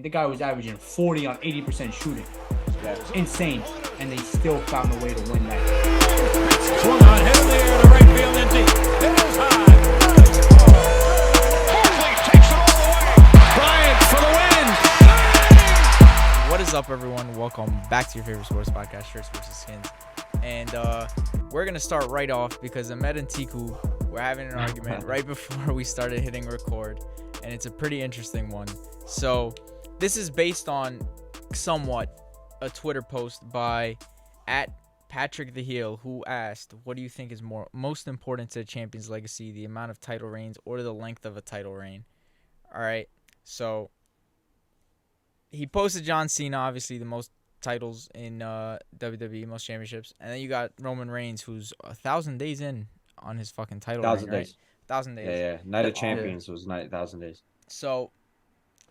The guy was averaging 40 on 80% shooting. Yeah. Insane. And they still found a way to win that. Swung on, hit in the air to right field and deep. It is high. Barkley takes it all the way. Bryant for the win. What is up, everyone? Welcome back to your favorite sports podcast, Shirts vs. Skins. And we're going to start right off because Ahmed and Tiku were having an argument right before we started hitting record. And it's a pretty interesting one. So this is based on somewhat a Twitter post by @PatrickTheHeel, who asked, what do you think is most important to a champion's legacy, the amount of title reigns or the length of a title reign? All right, so he posted John Cena, obviously the most titles in WWE, most championships, and then you got Roman Reigns, who's 1,000 days in on his fucking title reign, right? 1,000 days. Yeah. Night of Champions was 1,000 days. So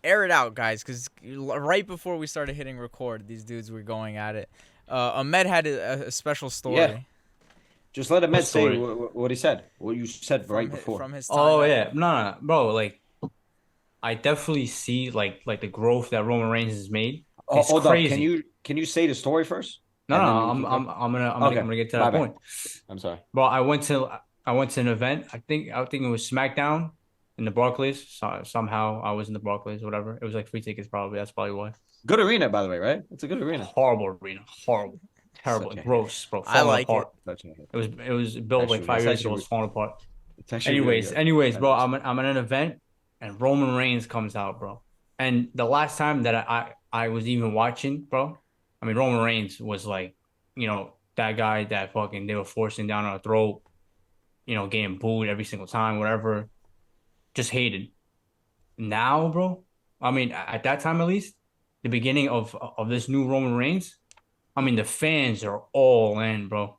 air it out, guys, because right before we started hitting record, these dudes were going at it. Ahmed had a special story. Yeah. Just let Ahmed say what he said. What you said right before. From his time. Oh, yeah. No, bro. Like, I definitely see like the growth that Roman Reigns has made. It's Hold crazy. up. Can you say the story first? No, I'm gonna get to that point. I'm sorry. Bro, I went to an event. I think it was SmackDown in the Barclays. So, somehow I was in the Barclays, whatever. It was like free tickets, probably. That's probably why. Good arena, by the way, right? It's a good arena. Horrible arena. Horrible. Terrible. Gross, bro. I like apart. It. It was built like 5 years ago. It's falling apart. Anyways, bro, I'm at an event and Roman Reigns comes out, bro. And the last time that I was even watching, bro, I mean, Roman Reigns was like, that guy that fucking they were forcing down our throat, getting booed every single time, whatever. Just hated. Now, bro, I mean, at that time at least, the beginning of this new Roman Reigns, I mean, the fans are all in, bro.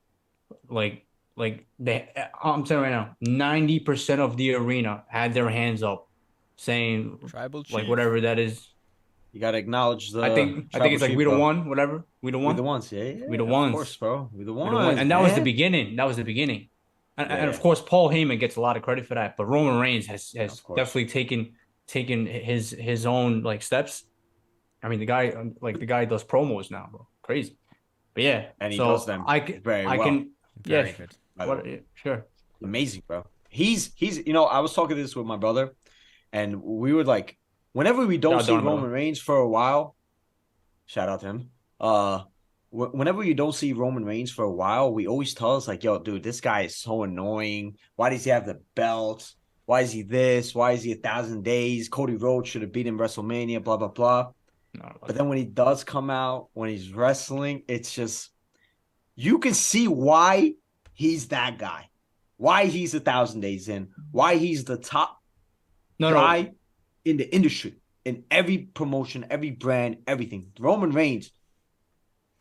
I'm telling you right now, 90% of the arena had their hands up, saying Tribal Chief. like whatever that is. You gotta acknowledge the. I think it's like we the one, whatever. We the one. We the ones, yeah. We the ones, of course, bro. We the ones, and that was the beginning. That was the beginning, and of course, Paul Heyman gets a lot of credit for that. But Roman Reigns has definitely taken his own like steps. I mean, the guy does promos now, bro. Crazy, but yeah, and he does them very well. Very good. Sure, amazing, bro. He's I was talking this with my brother, and we were like, whenever we don't see Roman Reigns for a while, shout out to him. Whenever you don't see Roman Reigns for a while, we always tell us like, yo, dude, this guy is so annoying. Why does he have the belt? Why is he this? Why is he 1,000 days? Cody Rhodes should have beat him WrestleMania, blah, blah, blah. But then when he does come out, when he's wrestling, it's just, you can see why he's that guy. Why he's 1,000 days in. Why he's the top guy in the industry. In every promotion, every brand, everything. Roman Reigns,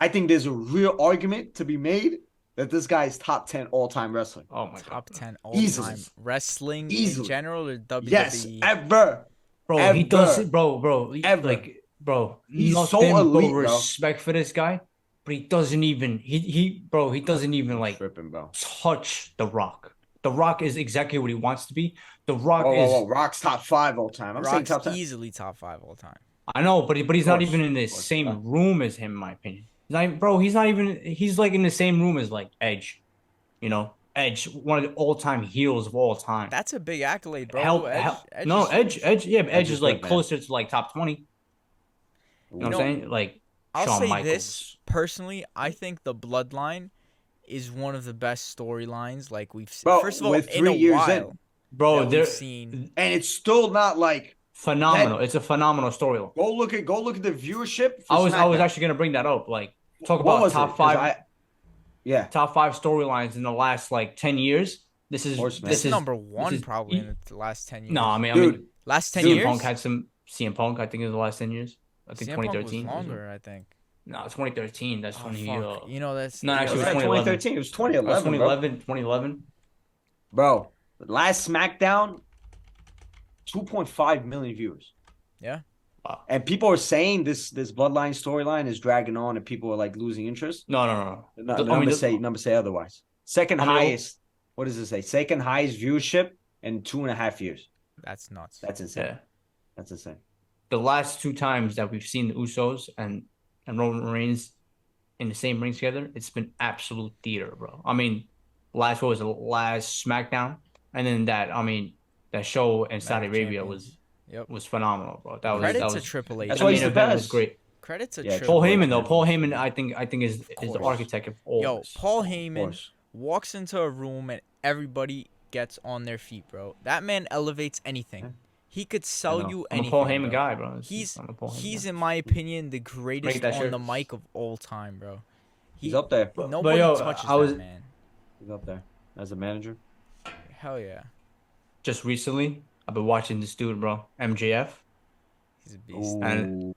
I think there's a real argument to be made that this guy is top 10 all-time wrestler. Oh my Top God. 10 all-time wrestling in general or WWE? Yes, ever. Bro, ever. He does it, bro. Ever. Like, bro, He's nothing so elite, but respect for this guy, but he doesn't even he doesn't even like tripping, bro. Touch The Rock. The Rock is exactly what he wants to be. The Rock is Rock's top 5 all time. I'm saying top 10. Easily top 5 all time. I know, but he's not even in the same room as him, in my opinion. He's like in the same room as like Edge. Edge, one of the all-time heels of all time. That's a big accolade, bro. Edge, yeah, but Edge is like closer to like top 20. You know what I'm saying? Like, I'll Shawn say Michaels. this personally. I think the Bloodline is one of the best storylines like we've seen. Bro, first of all, with in 3 a years while, in. Bro, we've seen, and it's still not like phenomenal. It's a phenomenal storyline. Go look at the viewership. I was actually gonna bring that up. Like, talk about top 5. Top 5 storylines in the last like 10 years. This is number 1 probably in the last 10 years. No, I mean, last 10 years. Punk had some CM Punk. I think in the last 10 years. I think CM 2013. Punk was longer, I think. No, 2013. That's when he. That's no, actually, it was 2013. It was 2011. 2011. Bro, last SmackDown, 2.5 million viewers. Yeah. Wow. And people are saying this Bloodline storyline is dragging on, and people are like losing interest. No. Numbers say otherwise. Second highest. What does it say? Second highest viewership in 2.5 years. That's nuts. That's insane. Yeah. That's insane. the last 2 times that we've seen the Usos and Roman Reigns in the same ring together, it's been absolute theater, bro. I mean, what was the last SmackDown, and then that show in Saudi Arabia was phenomenal, bro. Credit to Triple H. That's why he's the event was best. great. Credit to Paul Triple H. Heyman though. Paul Heyman, I think is the architect of all Yo, this. Paul Heyman walks into a room and everybody gets on their feet, bro. That man elevates anything. He could sell you anything. I'm a Paul Heyman bro. guy, bro. He's in my opinion the greatest on the mic of all time, bro. He's up there. Nobody touches that man. He's up there as a manager. Hell yeah. Just recently, I've been watching this dude, bro, MJF. He's a beast. And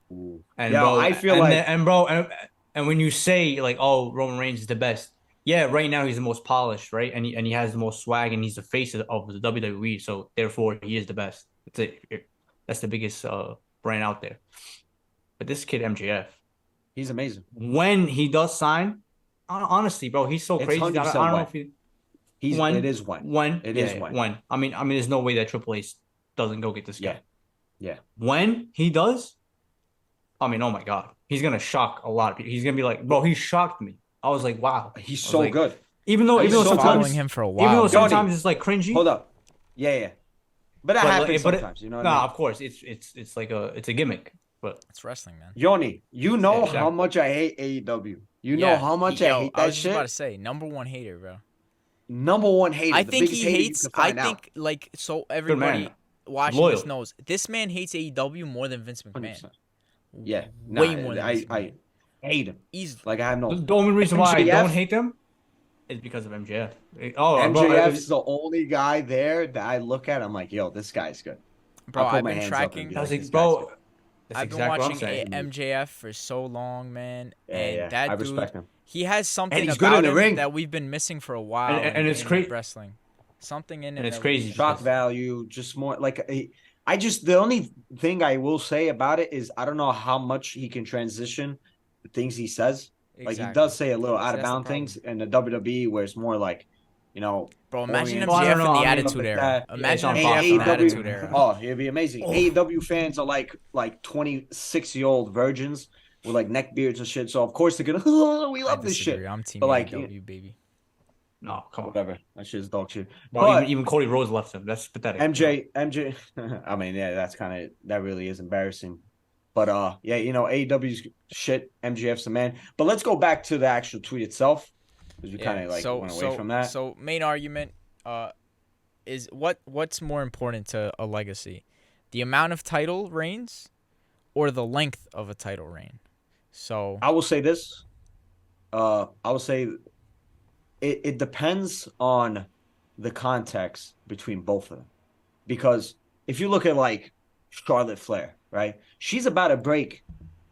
bro, I feel and when you say like, oh, Roman Reigns is the best, yeah, right now he's the most polished, right? And he has the most swag, and he's the face of the WWE, so therefore he is the best. That's the biggest brand out there. But this kid MJF, he's amazing. When he does sign, honestly, bro, he's so crazy. I don't know if it is when. I mean, there's no way that Triple H doesn't go get this guy. Yeah. When he does, I mean, oh my God, he's gonna shock a lot of people. He's gonna be like, bro, he shocked me. I was like, wow, he's so good. Even though sometimes following him for a while, even though sometimes it's like cringy. Hold up, yeah. But that happens sometimes, you know what I mean? Of course, it's like a gimmick, but it's wrestling, man. Yoni, you know how much I hate AEW. You know how much I hate that shit. I was just about to say, #1 hater, bro. #1 hater. I think he hates. Everybody watching this knows this man hates AEW more than Vince McMahon. 100%. Yeah, way more than Vince McMahon. I hate him. Easily. Like I have no. The only reason why I don't hate them is because of MJF. MJF's the only guy there that I look at. I'm like, yo, this guy's good. Bro, I've been tracking. I've been watching MJF for so long, man. And that I dude, respect him. He has something about him that we've been missing for a while. And it's crazy. Wrestling. Something in it. And it's crazy. Shock value, just more like the only thing I will say about it is I don't know how much he can transition the things he says. Like he does say a little out of bound things in the WWE where it's more like, you know. Bro, imagine MJF in the Attitude Era. Imagine MJF in the Attitude Era. Oh, it'd be amazing. AEW fans are like 26-year-old virgins with like neck beards and shit. So of course they're gonna we love this shit. I'm team AEW, baby. No, come on. Whatever. That shit is dog shit. But even Cody Rhodes left him. That's pathetic. MJ. I mean, yeah, that really is embarrassing. But yeah, you know, AEW's shit. MJF's the man. But let's go back to the actual tweet itself, because we kind of went away from that. So main argument is what's more important to a legacy, the amount of title reigns, or the length of a title reign? So I will say this. I will say it depends on the context between both of them, because if you look at like Charlotte Flair, right? She's about to break.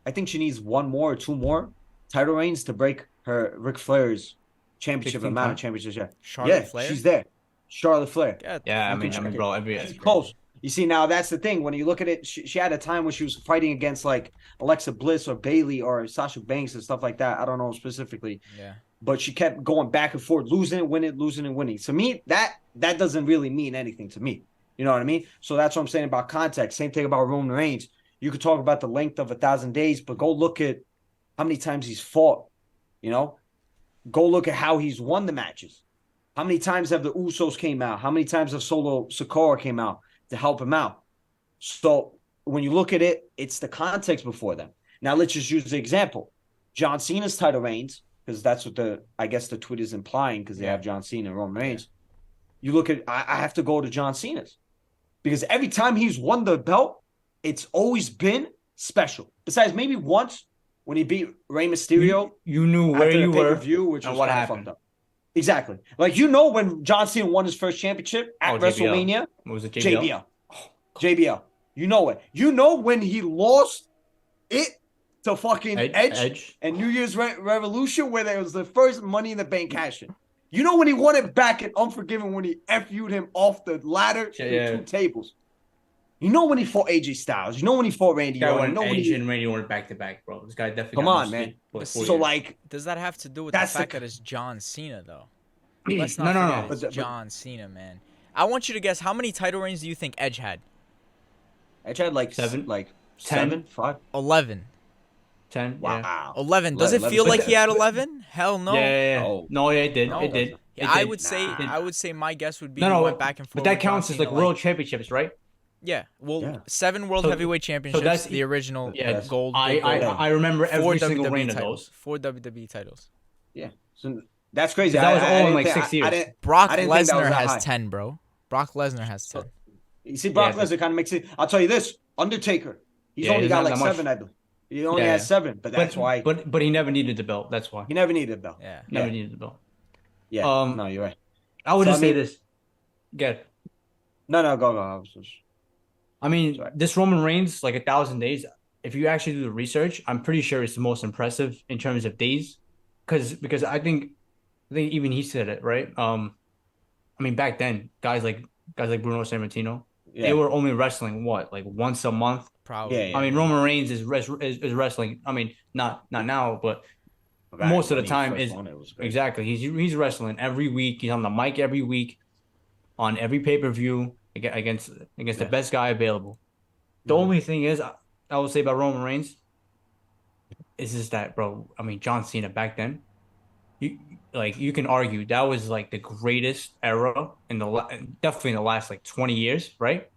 I think she needs 1 more or 2 more title reigns to break her Ric Flair's championship amount of championships. Yeah, Charlotte Flair? She's there. Charlotte Flair. Yeah, I mean, bro, it's close. You see, now that's the thing. When you look at it, she had a time when she was fighting against like Alexa Bliss or Bayley or Sasha Banks and stuff like that. I don't know specifically. Yeah. But she kept going back and forth, losing, winning, losing, and winning. To me, that doesn't really mean anything to me. You know what I mean? So that's what I'm saying about context. Same thing about Roman Reigns. You could talk about the length of 1,000 days, but go look at how many times he's fought. You know, go look at how he's won the matches. How many times have the Usos came out? How many times have Solo Sikoa came out to help him out? So when you look at it, it's the context before them. Now let's just use the example. John Cena's title reigns, because that's what I guess the tweet is implying, because they have John Cena and Roman Reigns. You look at, I have to go to John Cena's, because every time he's won the belt, it's always been special. Besides maybe once when he beat Rey Mysterio. You knew where you were which and was what kind of happened. fucked up. Exactly. Like, you know, when John Cena won his first championship at WrestleMania. What was it, JBL. JBL. You know it. You know when he lost it to fucking Edge and New Year's Revolution, where there was the first Money in the Bank cash-in. You know when he won it back at Unforgiven, when he FU'd him off the ladder to 2 tables. You know when he fought AJ Styles. You know when he fought Randy Orton. You know when and Randy Orton back to back, bro. This guy definitely. Come on, man. So like, does that have to do with the fact that it's John Cena though? Let's not forget it's John Cena, man. I want you to guess, how many title reigns do you think Edge had? Edge had like 7. Like 7, 5, 11. 10. Yeah. Wow. 11. Does it feel like he had 11? Hell no. Yeah. No. No, yeah, it did. No. It did. Yeah, It I did. would say Nah. I would say my guess would be No, he no, went back and but forth that with John counts as Cena, like world championships, right? Yeah. Well, Yeah. 7 world So- heavyweight championships, that's- the original Yeah, gold, I big gold, I remember 4 every single WWE reign of titles, those. 4 WWE titles. Yeah. So that's crazy. 'Cause that was all in didn't like think- 6 years. I didn't, Brock I didn't think that was Lesnar that has high. 10, bro. Brock Lesnar has 10. You see, Brock Yeah, Lesnar kind of makes it. I'll tell you this: Undertaker. He's Yeah, only he's got not like that much. 7, I believe. He only Yeah, has yeah. 7, but that's why But he never needed the belt. That's why. he never needed a belt. Yeah. Never Yeah. needed the belt. Yeah. No, you're right. I would So, just I say mean- this. Get. No, go. I was just- I mean, Sorry. this Roman Reigns, like 1,000 days. If you actually do the research, I'm pretty sure it's the most impressive in terms of days, because I think even he said it right. I mean, back then, guys like Bruno Sammartino, Yeah. they were only wrestling what, like once a month. Probably. Yeah. I mean, Roman Reigns is wrestling. I mean, not now, but Back most of when the he time first is won, it was great. exactly. He's wrestling every week. He's on the mic every week, on every pay-per-view against the best guy available. The only thing is, I would say about Roman Reigns is just that, bro. I mean, John Cena back then, you can argue that was like the greatest era in definitely in the last like 20 years, right?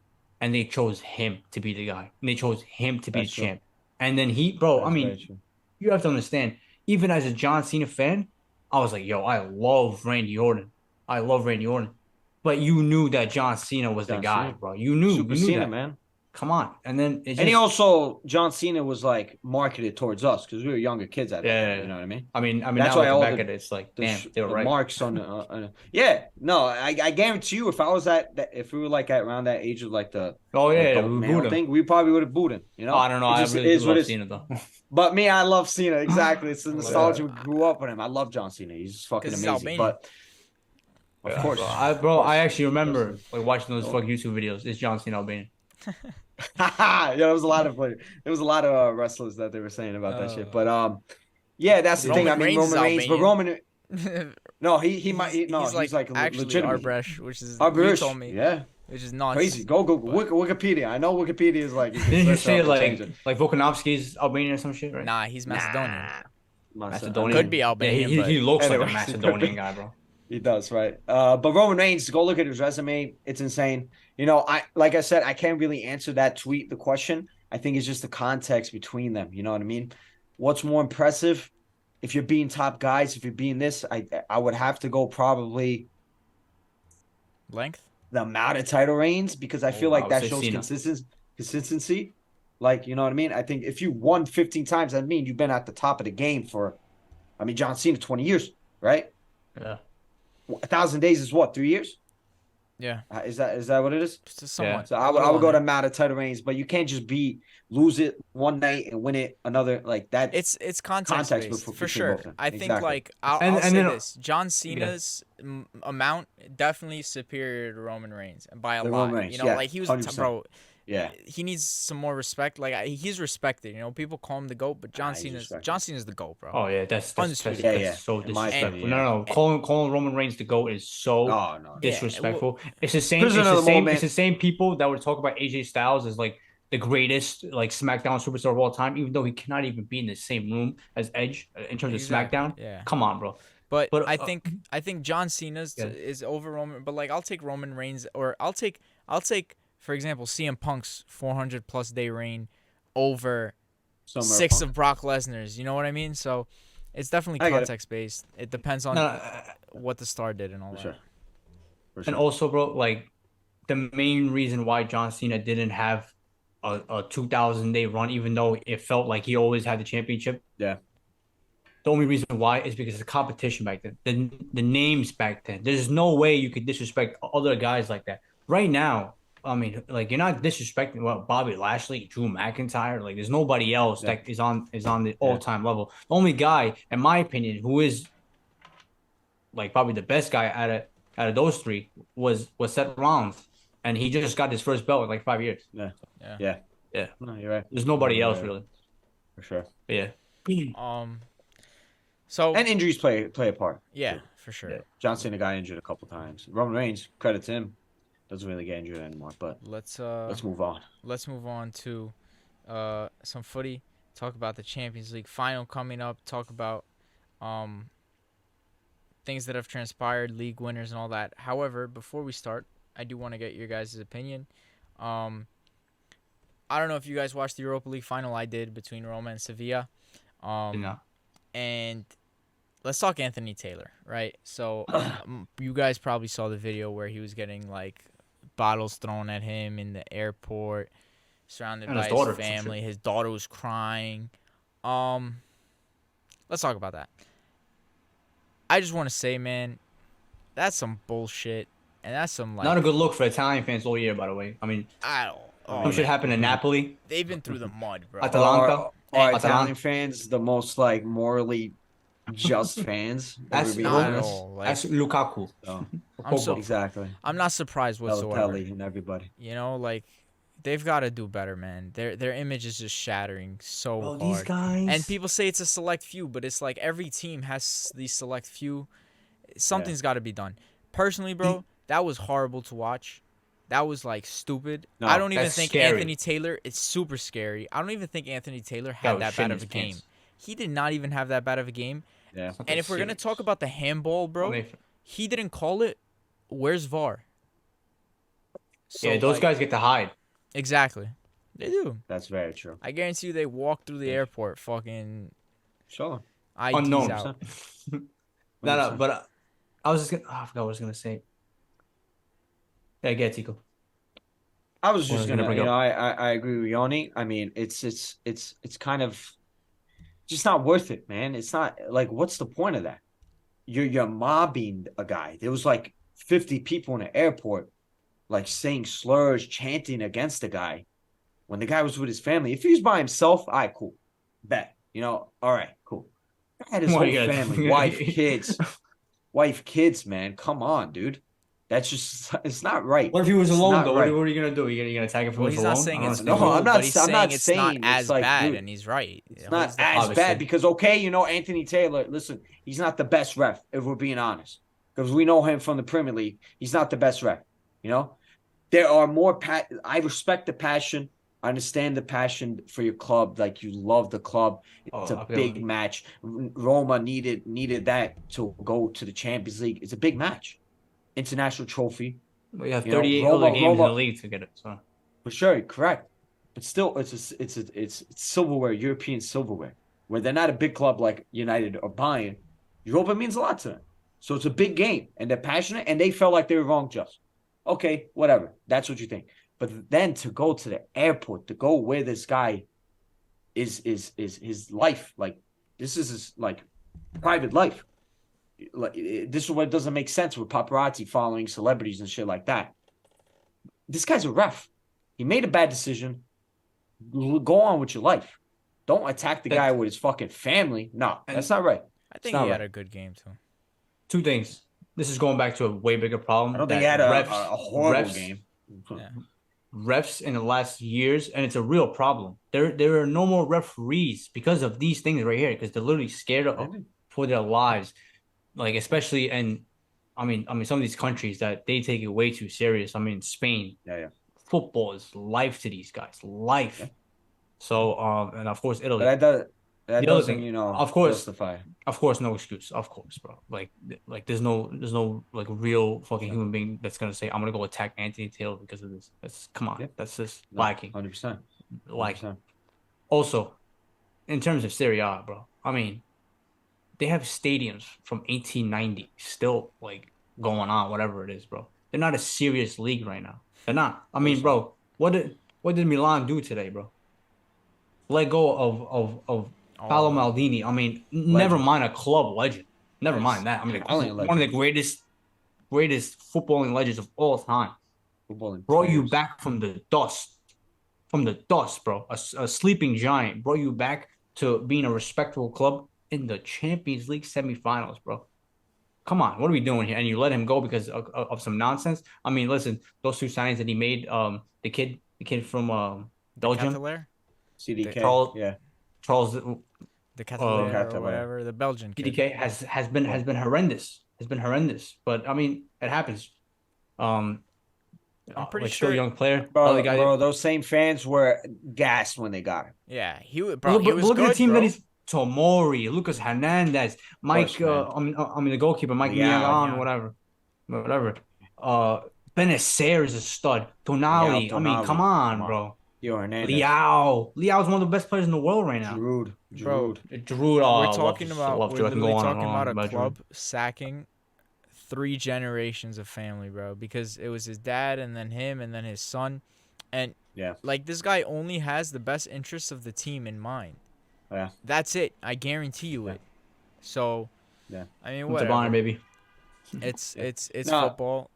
And they chose him to be the guy. And they chose him to be That's the true. champ. And then bro, I That's mean, very true. you have to understand, even as a John Cena fan, I was like, yo, I love Randy Orton. But you knew that John Cena was the John guy, Cena. bro. You knew Super that. Cena, man. Come on. And then it just, And he also, John Cena was like marketed towards us because we were younger kids at that Yeah. time, you know what I mean? I mean, That's now why looking all back the- at it, it's like, The, damn, they were the right. marks on the yeah, no, I guarantee you, if I was if we were like at around that age of like the Oh yeah, adult we male booed him. thing, we probably would have booed him, you know? Oh, I don't know. It I just really is do what love it is. Cena though. But me, I love Cena. Exactly. It's the nostalgia. Yeah. We grew up with him. I love John Cena. He's just fucking 'Cause he's amazing. Albanian. But of course, I actually remember like watching those Oh. fuck YouTube videos. It's John Cena Albanian. yeah, there was a lot of wrestlers that they were saying about that shit. But yeah, that's the thing. I Roman mean, Reigns is Roman Reigns, but Albanian. Roman. No, he might. He's like actually legitimate. Arbresh, which is you Arbresh, told me, yeah, which is nonsense. crazy. Go Wikipedia. I know Wikipedia is like. Didn't you say like Volkanovski's Albanian or some shit, right? Nah, he's Macedonian. Macedonian. Could be Albanian, Yeah, he but- looks like Anyways, a Macedonian guy, bro. He does, right? But Roman Reigns, go look at his resume. It's insane. You know, like I said, I can't really answer that tweet, the question. I think it's just the context between them. You know what I mean? What's more impressive? If you're being top guys, if you're being this, I would have to go probably Length? the amount of title reigns because I feel I like would that say shows Cena. consistency. Like, you know what I mean? I think if you won 15 times, that means you've been at the top of the game for, I mean, John Cena, 20 years, right? Yeah. 1,000 days is what, 3 years? Yeah. Is that what it is? Somewhat. So I would go to amount of title reigns, but you can't just lose it one night and win it another like that. It's context based, between for both sure. of them. I think Exactly. like I'll And say then- this: John Cena's amount definitely superior to Roman Reigns, and by a The lot. Roman Reigns, You know, yeah, like he was 100%. bro. Yeah. He needs some more respect. Like he's respected. You know, people call him the GOAT, but He's respected. John Cena's the GOAT, bro. Oh yeah, that's Undisputed. Yeah. so In my disrespectful. opinion, No, calling Roman Reigns the GOAT is so Oh no. Yeah, disrespectful. It's the same. Prisoner of the moment. It's the same people that would talk about AJ Styles as like the greatest like SmackDown superstar of all time, even though he cannot even be in the same room as Edge in terms Exactly, of SmackDown. yeah. Come on, bro. But But, I think John Cena's Yeah. is over Roman. But like I'll take Roman Reigns, or I'll take for example CM Punk's 400+ day reign over Summer 6 Punk. of Brock Lesnar's. You know what I mean? So it's definitely I get it. context based. It depends on No, what the star did and all For that. sure. For and sure. also, bro, like the main reason why John Cena didn't have a 2,000-day run, even though it felt like he always had the championship. Yeah. The only reason why is because of the competition back then, the names back then. There's no way you could disrespect other guys like that. Right now, I mean, like you're not disrespecting Bobby Lashley, Drew McIntyre. Like there's nobody else that is on the all-time level. The only guy, in my opinion, who is like probably the best guy out of those three was Seth Rollins, and he just got his first belt in like 5 years. Yeah. Yeah. Yeah. No, you're right. There's nobody Yeah, else yeah. really. For sure. But yeah. So And injuries play a part. yeah, for sure. Yeah. John Cena got injured a couple times. Roman Reigns, credit to him, doesn't really get injured anymore. But Let's let's move on. let's move on to some footy. Talk about the Champions League final coming up. Talk about um things that have transpired, league winners and all that. However, before we start, I do want to get your guys' opinion. Um, I don't know if you guys watched the Europa League final. I did, between Roma and Sevilla. No. And let's talk Anthony Taylor, right? So you guys probably saw the video where he was getting like bottles thrown at him in the airport, surrounded And by his daughter, his family. His daughter was crying. Let's talk about that. I just want to say, man, that's some bullshit, and that's some like Not a good look for Italian fans all year, by the way. I mean, I don't. some shit happened in Napoli, They've been through the mud, bro. Atalanta. Are Atalanta. Italian fans the most like morally just fans? That's If we're being not at honest? all. Like, That's Lukaku. So, I'm so exactly. I'm not surprised whatsoever. Balotelli and everybody. You know, like they've got to do better, man. Their image is just shattering so Bro, hard. these guys. And people say it's a select few, but it's like every team has these select few. Something's got to be done. Personally, bro, that was horrible to watch. That was like stupid. No, I don't even that's think scary. Anthony Taylor. It's super scary. I don't even think Anthony Taylor had was that shitting bad his of a game. pants. He did not even have that bad of a game. Yeah. And if we're gonna talk about the handball, bro, he didn't call it. Where's VAR? So, Yeah, those like, guys get to hide. Exactly. They do. That's very true. I guarantee you they walk through the airport fucking Sure. IDs Unknown. out. No, but I was just gonna. I forgot what I was gonna say. Yeah, get Tico. I was just was gonna, gonna bring you know, up. I agree with Yoni. I mean, it's kind of just not worth it, man. It's not like, what's the point of that? You're mobbing a guy. There was like 50 people in the airport, like saying slurs, chanting against the guy when the guy was with his family. If he was by himself, all right, cool, bet. You know, all right, cool. Guy had his What whole are you gonna family, do? wife, kids, man. Come on, dude. That's just, it's not right. What if he was It's alone not though? right. What are you gonna do? You gonna attack him from Well, his he's alone? not saying it's No, cool, I'm not- but he's I'm saying not it's saying not it's as like, bad, dude, and he's right. It's not as obviously. bad because, okay, you know, Anthony Taylor, listen, he's not the best ref, if we're being honest. Because we know him from the Premier League. He's not the best ref, you know? There are more I respect the passion. I understand the passion for your club. Like, you love the club. It's a big match. Roma needed that to go to the Champions League. It's a big match. International trophy. Well, you have You know, 38 Roma- other games in Roma- the league to get it. So For sure, correct. But still, it's silverware, European silverware, where they're not a big club like United or Bayern. Europa means a lot to them. So it's a big game, and they're passionate, and they felt like they were wrong just. Okay, whatever. That's what you think. But then to go to the airport, to go where this guy is his life, like, this is his, like, private life. Like, this is what doesn't make sense with paparazzi following celebrities and shit like that. This guy's a ref. He made a bad decision. Go on with your life. Don't attack the guy with his fucking family. No, that's not right. I think not he had right. a good game too. two things. This is going back to a way bigger problem. I don't think that he had a horrible game. Yeah. Refs in the last years, and it's a real problem. There are no more referees because of these things right here, because they're literally scared for their lives. Like, especially I mean some of these countries that they take it way too serious. I mean, Spain. Yeah. Football is life to these guys. Life. Yeah. So and of course Italy. But that The other doesn't, thing, you know, of course, justify. Of course, no excuse. Of course, bro. Like there's no like real fucking human being that's gonna say I'm gonna go attack Anthony Taylor because of this. That's come on. Yeah. That's just lacking. 100%. Lacking. Also, in terms of Serie A, bro. I mean, they have stadiums from 1890 still like going on, whatever it is, bro. They're not a serious league right now. They're not. I mean, bro, what did Milan do today, bro? Let go of Paolo Maldini. I mean, never mind a club legend. Never mind that. I mean, one of the greatest footballing legends of all time. Brought you back from the dust. Bro. A sleeping giant brought you back to being a respectable club in the Champions League semifinals, bro. Come on, what are we doing here? And you let him go because of some nonsense? I mean, listen, those two signings that he made, the kid from Belgium, CDK, Charles, the Catalan or whatever, the Belgian kid. CDK has been horrendous. But I mean, it happens. I'm pretty like still sure. young player. Bro, Other guy. bro, those same fans were gassed when they got him. Yeah, he was But, he but was look at the good, team bro. that he's Tomori, Lucas Hernandez, Mike. Course, man. I mean the goalkeeper, Mike Liao. Miagan, whatever. Benacer is a stud. Liao Tonali. I mean, come Tonali. on, bro. Yo Hernandez. Liao's one of the best players in the world right now. Bro, Giroud. Giroud, we're I talking about love we're Giroud. I can go literally on and talking about on a about Giroud. club sacking 3 generations of family, bro, because it was his dad and then him and then his son, and Yeah. like this guy only has the best interests of the team in mind. Yeah. That's it. I guarantee you Yeah. it. So, Yeah. I mean, It's a whatever. Bonner, baby. It's No. football.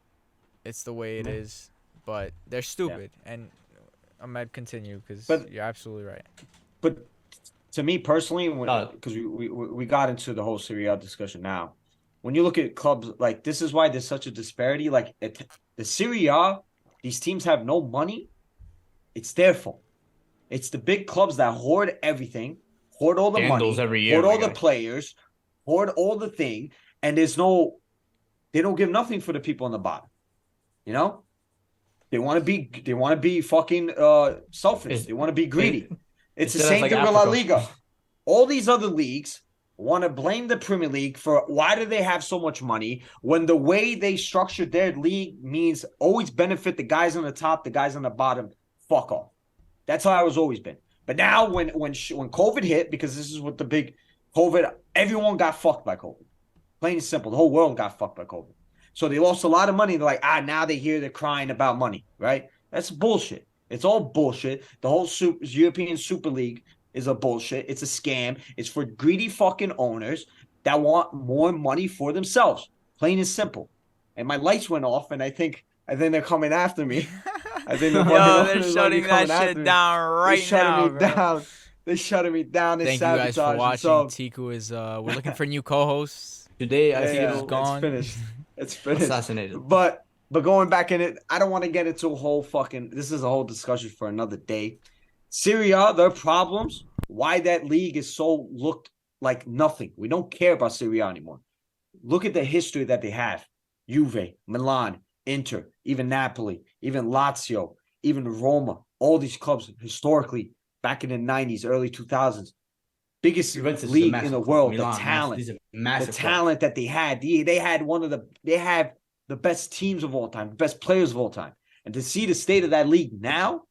It's the way it is. But they're stupid. And Ahmed, continue because But- you're absolutely right. But to me personally, because we got into the whole Serie A discussion now, when you look at clubs like this, is why there's such a disparity. Like the Serie A, these teams have no money. It's their fault. It's the big clubs that hoard everything, hoard all the Scandals money, every year, hoard my all the guy. players, hoard all the thing, and they don't give nothing for the people on the bottom. You know, they want to be fucking selfish. They want to be greedy. It's the Instead of same like thing with La Africa. Liga. All these other leagues want to blame the Premier League for why do they have so much money when the way they structured their league means always benefit the guys on the top, the guys on the bottom. Fuck off. That's how it's always been. But now when COVID hit, because this is what the big COVID, everyone got fucked by COVID. Plain and simple. The whole world got fucked by COVID. So they lost a lot of money. They're like, now they're crying about money, right? That's bullshit. It's all bullshit. The whole European Super League is a bullshit. It's a scam. It's for greedy fucking owners that want more money for themselves. Plain and simple. And my lights went off, and I think they're coming after me. I think they're shutting that shit down right now, bro. They're shutting me down. They're Thank you guys for watching. So, Tiku is we're looking for new co-hosts. Today, I think it's gone. It's finished. Assassinated. But going back in it, I don't want to get into a whole fucking. This is a whole discussion for another day. Serie A, their problems. Why that league is so looked like nothing. We don't care about Serie A anymore. Look at the history that they have. Juve, Milan, Inter, even Napoli, even Lazio, even Roma. All these clubs historically back in the 90s, early 2000s. Biggest league in the world. Milan, the talent that they had. They had they have the best teams of all time, the best players of all time. And to see the state of that league now,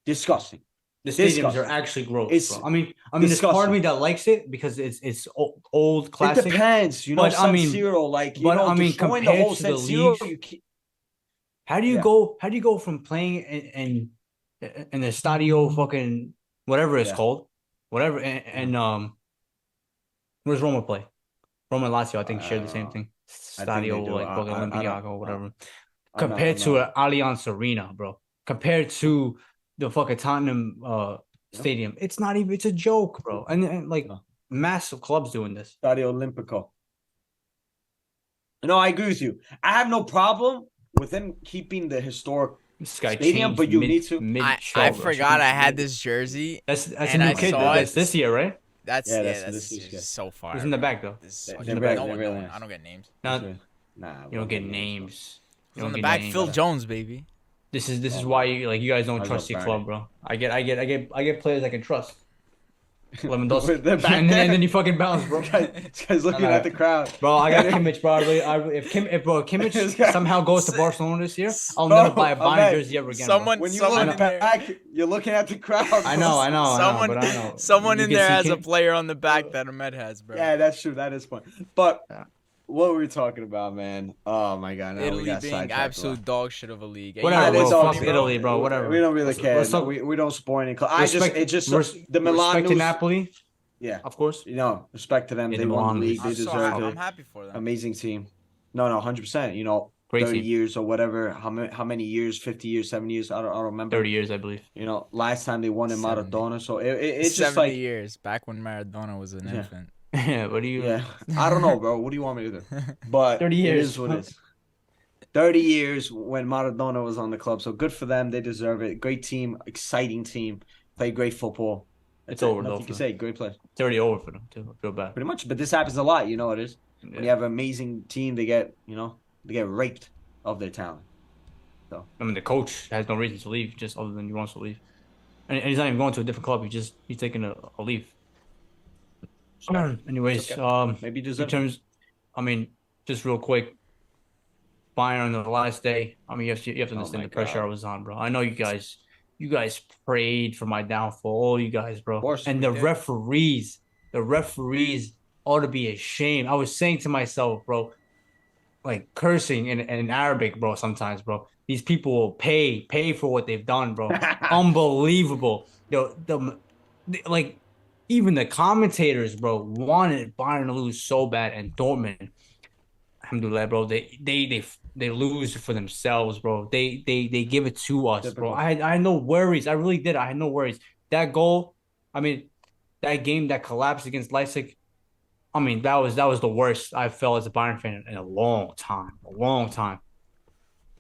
disgusting. The stadiums are actually gross. Bro. I mean, there's part of me that likes it because it's old, classic. It depends, but San Siro, like compared the whole to San the Siro, leagues, how do you go from playing in the Stadio fucking whatever it's called, whatever, and where's Roma play? Roma and Lazio, I think, share the same thing. Stadio like fucking Olimpiaco, whatever. Compared to Allianz Arena, bro. Compared to the fucking Tottenham stadium, it's not even. It's a joke, bro. And massive clubs doing this. Stadio Olimpico. No, I agree with you. I have no problem with them keeping the historic stadium, but you need to. I forgot I had this jersey. That's a new kid. That's this year, right? That's so far. Who's in the back though? I don't get names. Nah, you don't get names. Who's on the back? Phil Jones, baby. This is why you guys don't trust your club, bro. I get players I can trust. Lewandowski. and then you fucking bounce, bro. This guy's looking at the crowd. Bro, I got Kimmich, bro. If Kimmich somehow goes to Barcelona this year, I'll never buy a Bayern jersey ever again. When you look back, you're looking at the crowd. I know. Someone in there has a player on the back that Ahmed has, bro. Yeah, that's true. That is fun. But what were we talking about, man? Oh my god, Italy being absolute dog shit of a league. Whatever, bro. Fuck Italy, bro. Whatever. We don't really care. We don't support any club. The Milan respect to Napoli. Yeah, of course. Respect to them. They won the league. They deserve it. I'm happy for them. Amazing team. No, 100%. Great 30 team. years or whatever. How many years? 50 years, 70 years? I don't remember. 30 years, I believe. Last time they won in Maradona, so it's just 70 years back when Maradona was an infant. Yeah, what do you? Yeah, I don't know, bro. What do you want me to do? But 30 years. It is what it is. 30 years when Maradona was on the club, so good for them. They deserve it. Great team, exciting team, play great football. It's over. Nothing you can say. Great play. It's already over for them too. I feel bad. Pretty much, but this happens a lot. You know what it is. When you have an amazing team, they get raped of their talent. So I mean, the coach has no reason to leave, just other than he wants to leave, and he's not even going to a different club. He's taking a leave. it's Anyways, okay. Maybe you in deserve it. terms, I mean, just real quick, Bayern on the last day. I mean, you have to Oh understand my the pressure I God. was on, bro. I know you guys prayed for my downfall, all you guys, Of bro. course. And We did. the referees ought to be ashamed. I was saying to myself, bro, like cursing in Arabic, bro. Sometimes, bro, these people will pay for what they've done, bro. Unbelievable. Like even the commentators, bro, wanted Bayern to lose so bad, and Dortmund, alhamdulillah, bro. They lose for themselves, bro. They give it to us, bro. Typical. I had no worries. I really did. I had no worries. That goal, I mean, that game that collapsed against Leipzig. I mean, that was the worst I felt as a Bayern fan in a long time, a long time.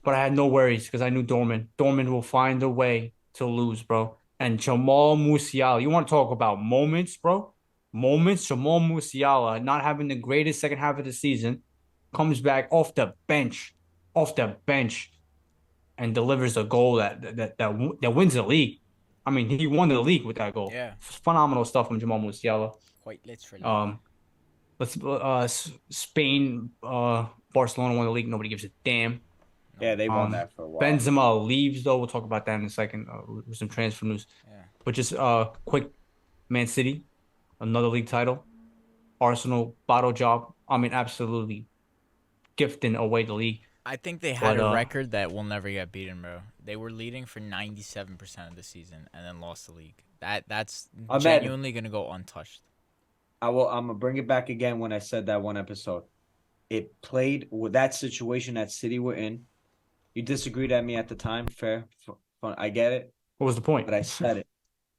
But I had no worries because I knew Dortmund will find a way to lose, bro. And Jamal Musiala, you want to talk about moments, bro? Moments. Jamal Musiala not having the greatest second half of the season, comes back off the bench, and delivers a goal that wins the league. I mean, he won the league with that goal. Yeah, Phenomenal stuff from Jamal Musiala. quite literally. Let's Spain, Barcelona won the league. Nobody gives a damn. Yeah, they won that for a while. Benzema leaves though. We'll talk about that in a second with some transfer news. Yeah. But just quick, Man City, another league title. Arsenal bottle job. I mean, absolutely gifting away the league. I think they had But a record that will never get beaten, bro. They were leading for 97% of the season and then lost the league. That's genuinely gonna go untouched. I'm gonna bring it back again when I said that one episode. It played with that situation that City were in. You disagreed at me at the time. Fair. I get it. what was the point? But I said it.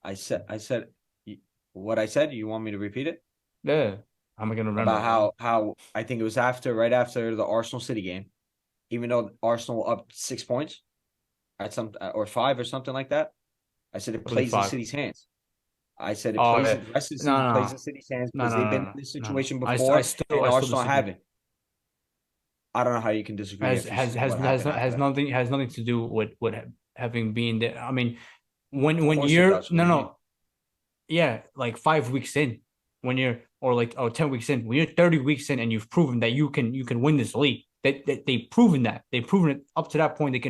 I said what I said. You want me to repeat it? Yeah, I'm gonna remember About how I think it was right after the Arsenal City game, even though Arsenal were up 6 points at some or 5 or something like that. I said it plays in City's hands. I said it plays yeah. in the rest of the season plays in City's hands because they've been in this situation before and Arsenal haven't. I don't know how you can disagree. Has nothing to do with having been there. I mean, when you're yeah, like 5 weeks in, when you're or like 10 weeks in, when you're 30 weeks in, and you've proven that you can win this league. They've proven it up to that point.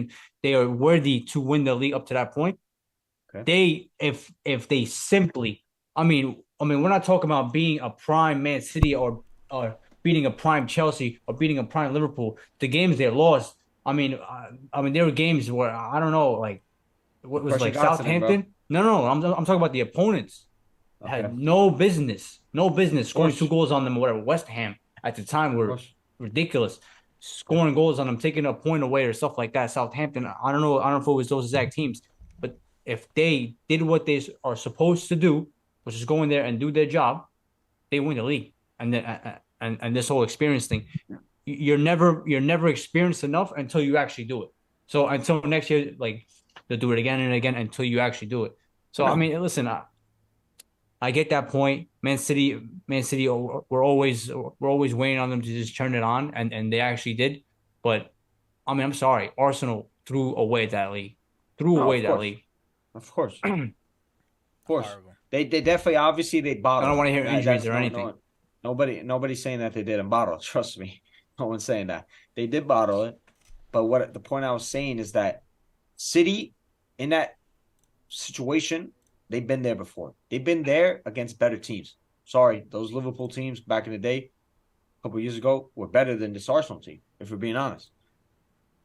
They are worthy to win the league up to that point. Okay. If they simply, I mean, we're not talking about being a prime Man City or beating a prime Chelsea or beating a prime Liverpool. The games they lost, I mean, there were games where I don't know, like what was like Southampton. No, I'm talking about the opponents. Okay. Had no business scoring 2 goals on them or whatever. West Ham at the time were ridiculous, scoring goals on them, taking a point away or stuff like that. Southampton, I don't know if it was those exact teams, but if they did what they are supposed to do, which is go in there and do their job, they win the league. And then and this whole experience thing, you're never experienced enough until you actually do it. So until next year, like they'll do it again and again until you actually do it. So I mean, listen, I get that point. Man City, we're always waiting on them to just turn it on, and they actually did. But I mean, I'm sorry, Arsenal threw away that league. Of course. They definitely, obviously, they bottled. I don't want to hear injuries or anything. Nobody's saying that they didn't bottle. Trust me, no one's saying that they did bottle it. But what the point I was saying is that City, in that situation, they've been there before. They've been there against better teams. Sorry, those Liverpool teams back in the day, a couple of years ago, were better than this Arsenal team, if we're being honest.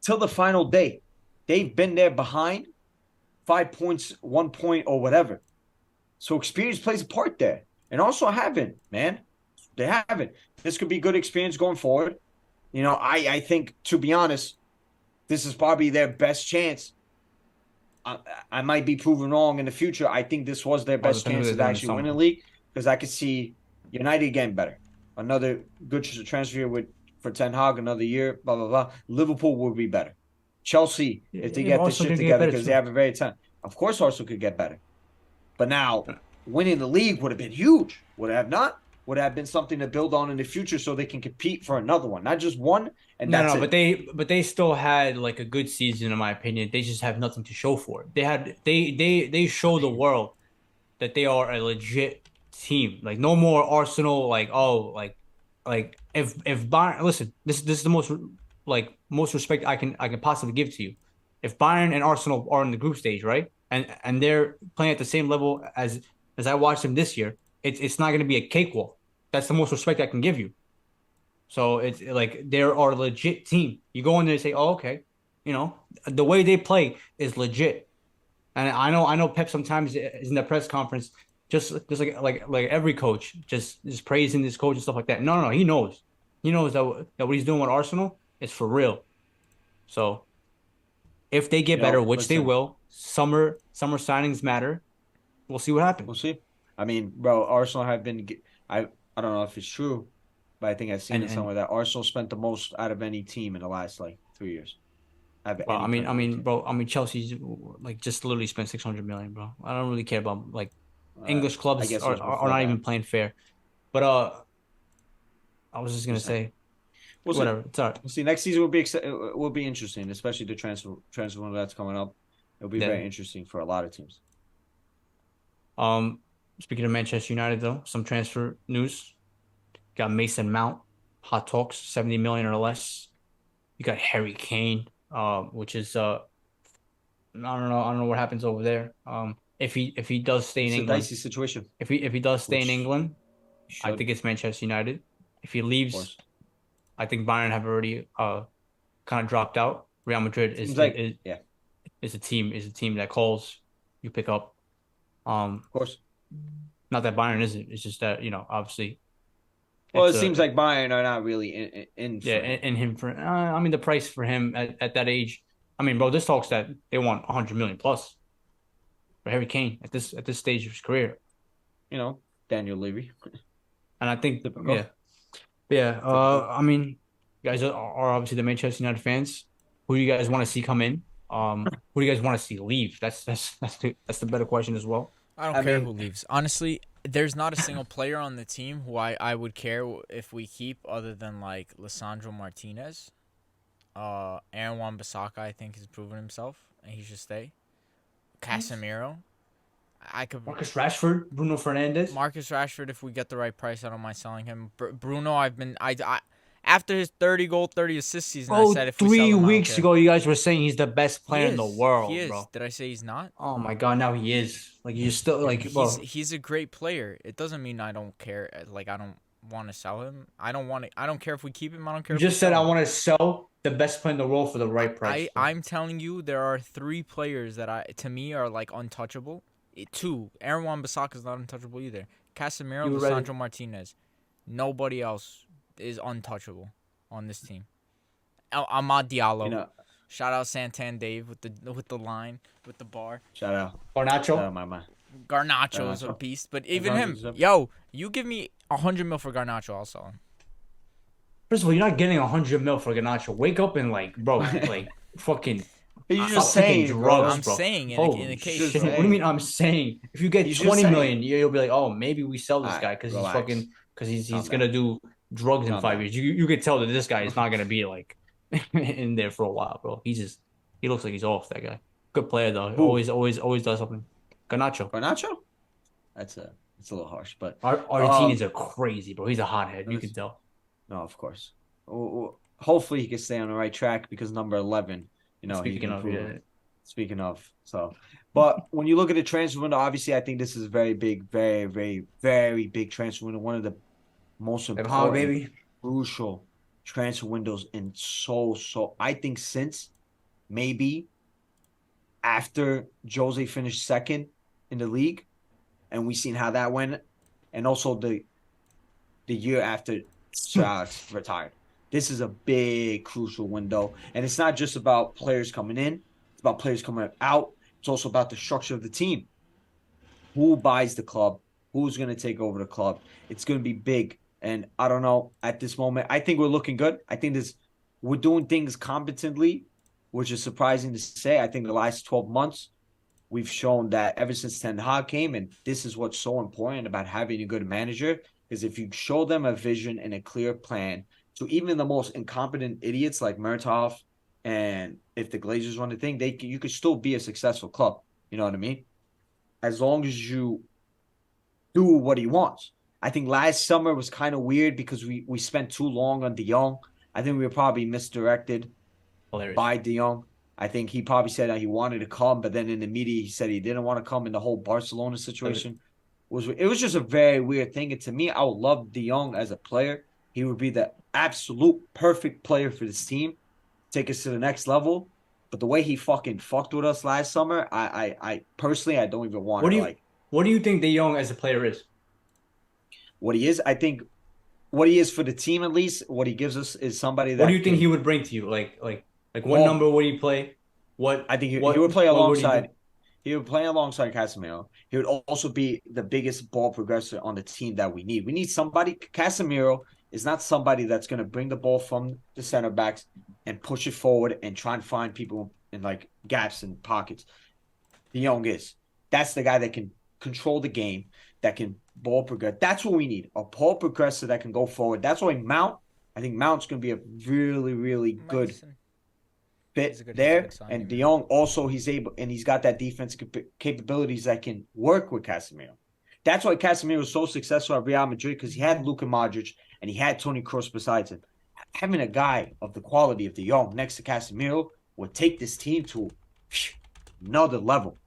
Till the final day, they've been there behind 5 points, 1 point, or whatever. So experience plays a part there. And also haven't, man. They haven't. This could be good experience going forward. You know, I think, to be honest, this is probably their best chance. I might be proven wrong in the future. I think this was their best chance to actually win the league because I could see United getting better. Another good transfer for Ten Hag, another year, blah, blah, blah. Liverpool will be better. Chelsea, if they get this shit together because they have a very time. Of course, Arsenal could get better. But now, winning the league would have been huge. Would it have not? would have been something to build on in the future so they can compete for another one, not just one. And No, that's no, it. but they still had like a good season in my opinion. They just have nothing to show for it. They show the world that they are a legit team. Like no more Arsenal. Like oh if Bayern listen, this is the most respect I can possibly give to you. If Bayern and Arsenal are in the group stage, right, and they're playing at the same level as I watched them this year, it's not going to be a cakewalk. That's the most respect I can give you. So it's like they're our legit team. You go in there and say, "Oh, okay," the way they play is legit. And I know Pep sometimes is in the press conference, just like every coach, just praising this coach and stuff like that. No, no, no, he knows that what he's doing with Arsenal is for real. So if they get better, which they Listen, will, summer signings matter. We'll see what we'll happens. see. I mean, bro, Arsenal have been. I don't know if it's true, but I think I've seen And it and somewhere that Arsenal spent the most out of any team in the last like 3 years. Out of well, any Premier League team. bro, Chelsea's like just literally spent 600 million, bro. I don't really care about like Uh, English I clubs guess it was are before not that. even playing fair. But I was just gonna Just saying. say We'll see. whatever. It's all right. We'll see. Next season will be interesting, especially the transfer window that's coming up. It'll be Yeah. very interesting for a lot of teams. Um, Speaking of Manchester United, though, some transfer news. Got Mason Mount, hot talks, 70 million or less. You got Harry Kane, which is I don't know what happens over there. If he does stay in It's a England, dicey situation, if he does stay in which England, I should, think it's Manchester United. If he of leaves, course. I think Bayern have already kind of dropped out. Real Madrid Seems like, yeah, is a team that calls, you pick up. of course. Not that Bayern isn't. It's just that obviously Well, it it's seems a like Bayern are not really in yeah, for him. and him for I mean the price for him at that age. I mean, bro, this talks that they want 100 million plus for Harry Kane at this stage of his career. Daniel Levy, And I think typical, yeah. typical. I mean, you guys are obviously the Manchester United fans. Who do you guys want to see come in? Who do you guys want to see leave? That's the better question as well. I don't I care mean, who leaves. Honestly, there's not a single player on the team who I would care if we keep other than like Lisandro Martinez. Aaron Wan-Bissaka, I think, has proven himself and he should stay. Casemiro. I could Marcus Rashford, Bruno Fernandes. Marcus Rashford, if we get the right price, I don't mind selling him. Bruno, I after his 30 goal, 30 assist season, I Bro, said if we sell three him, I don't weeks care. ago, you guys were saying he's the best He player in the is. He world, is. bro. Did I say he's not? Oh my God, now he is. Like you're still like, bro. He's a great player. It doesn't mean I don't care. Like I don't want to sell him. I don't care if we keep him. I don't care You if we just said I sell him. want to sell the best player in the world for the right price. Bro. I'm telling you, there are 3 players that to me are like untouchable. 2. Aaron Wan-Bissaka is not untouchable either. Casemiro, You were ready. Lisandro Martinez. Nobody else is untouchable on this team. Amad Diallo. Shout out Santan Dave with the line with the bar. shout out, Garnacho. my man. Garnacho is a Garnacho. beast, but even Garnacho's him, a- yo, you give me 100 mil for Garnacho, I'll sell him. First of all, you're not getting 100 mil for Garnacho. Wake up and like, bro, like fucking. You're Stop just taking saying, drugs, bro. I'm bro. saying Holy in a case. shit. Just What do you mean? I'm saying if you get He's just 20 saying. million, you'll be like, oh, maybe we sell this All guy right, because he's relax. fucking because he's Calm gonna do drugs in Calm 5 down. years. You could tell that this guy is not gonna be like in there for a while, bro. He looks like he's off. That guy, good player though. Who? Always does something. Garnacho. Garnacho? It's a little harsh, but Argentinians are crazy, bro. He's a hothead. You can tell. no, of course. Hopefully he can stay on the right track because number 11, he Speaking can of, improve. yeah. Speaking of, but when you look at the transfer window, obviously I think this is a very big, very, very, very big transfer window. One of the most How important, baby? crucial transfer windows in so. I think since maybe after Jose finished second in the league, and we seen how that went, and also the year after Sir Alex retired. This is a big, crucial window. And it's not just about players coming in. It's about players coming out. It's also about the structure of the team. Who buys the club? Who's going to take over the club? It's going to be big. And I don't know at this moment. I think we're looking good. I think we're doing things competently, which is surprising to say. I think the last 12 months, we've shown that ever since Ten Hag came, and this is what's so important about having a good manager, Because if you show them a vision and a clear plan, to even the most incompetent idiots like Murtaugh, and if the Glazers run the thing, you could still be a successful club. You know what I mean? As long as you do what he wants. I think last summer was kind of weird because we spent too long on De Jong. I think we were probably misdirected by De Jong. I think he probably said that he wanted to come, but then in the media he said he didn't want to come. In the whole Barcelona situation it was just a very weird thing. And to me, I would love De Jong as a player. He would be the absolute perfect player for this team, take us to the next level. But the way he fucking fucked with us last summer, I personally, I don't even want to like. What do you think De Jong as a player is? What he is, I think, what he is for the team at least, what he gives us is somebody that. What do you think he would bring to you? Like what number would he play? I think he would play alongside. He would play alongside Casemiro. He would also be the biggest ball progressor on the team that we need. We need somebody. Casemiro is not somebody that's going to bring the ball from the center backs and push it forward and try and find people in like gaps and pockets. De Jong is. That's the guy that can control the game, that can ball progress. That's what we need. A ball progressor that can go forward. That's why I think Mount's going to be a really, really good fit there. And De Jong also, he's got that defensive capabilities that can work with Casemiro. That's why Casemiro was so successful at Real Madrid, because he had Luka Modric and he had Toni Kroos besides him. Having a guy of the quality of De Jong next to Casemiro would take this team to another level.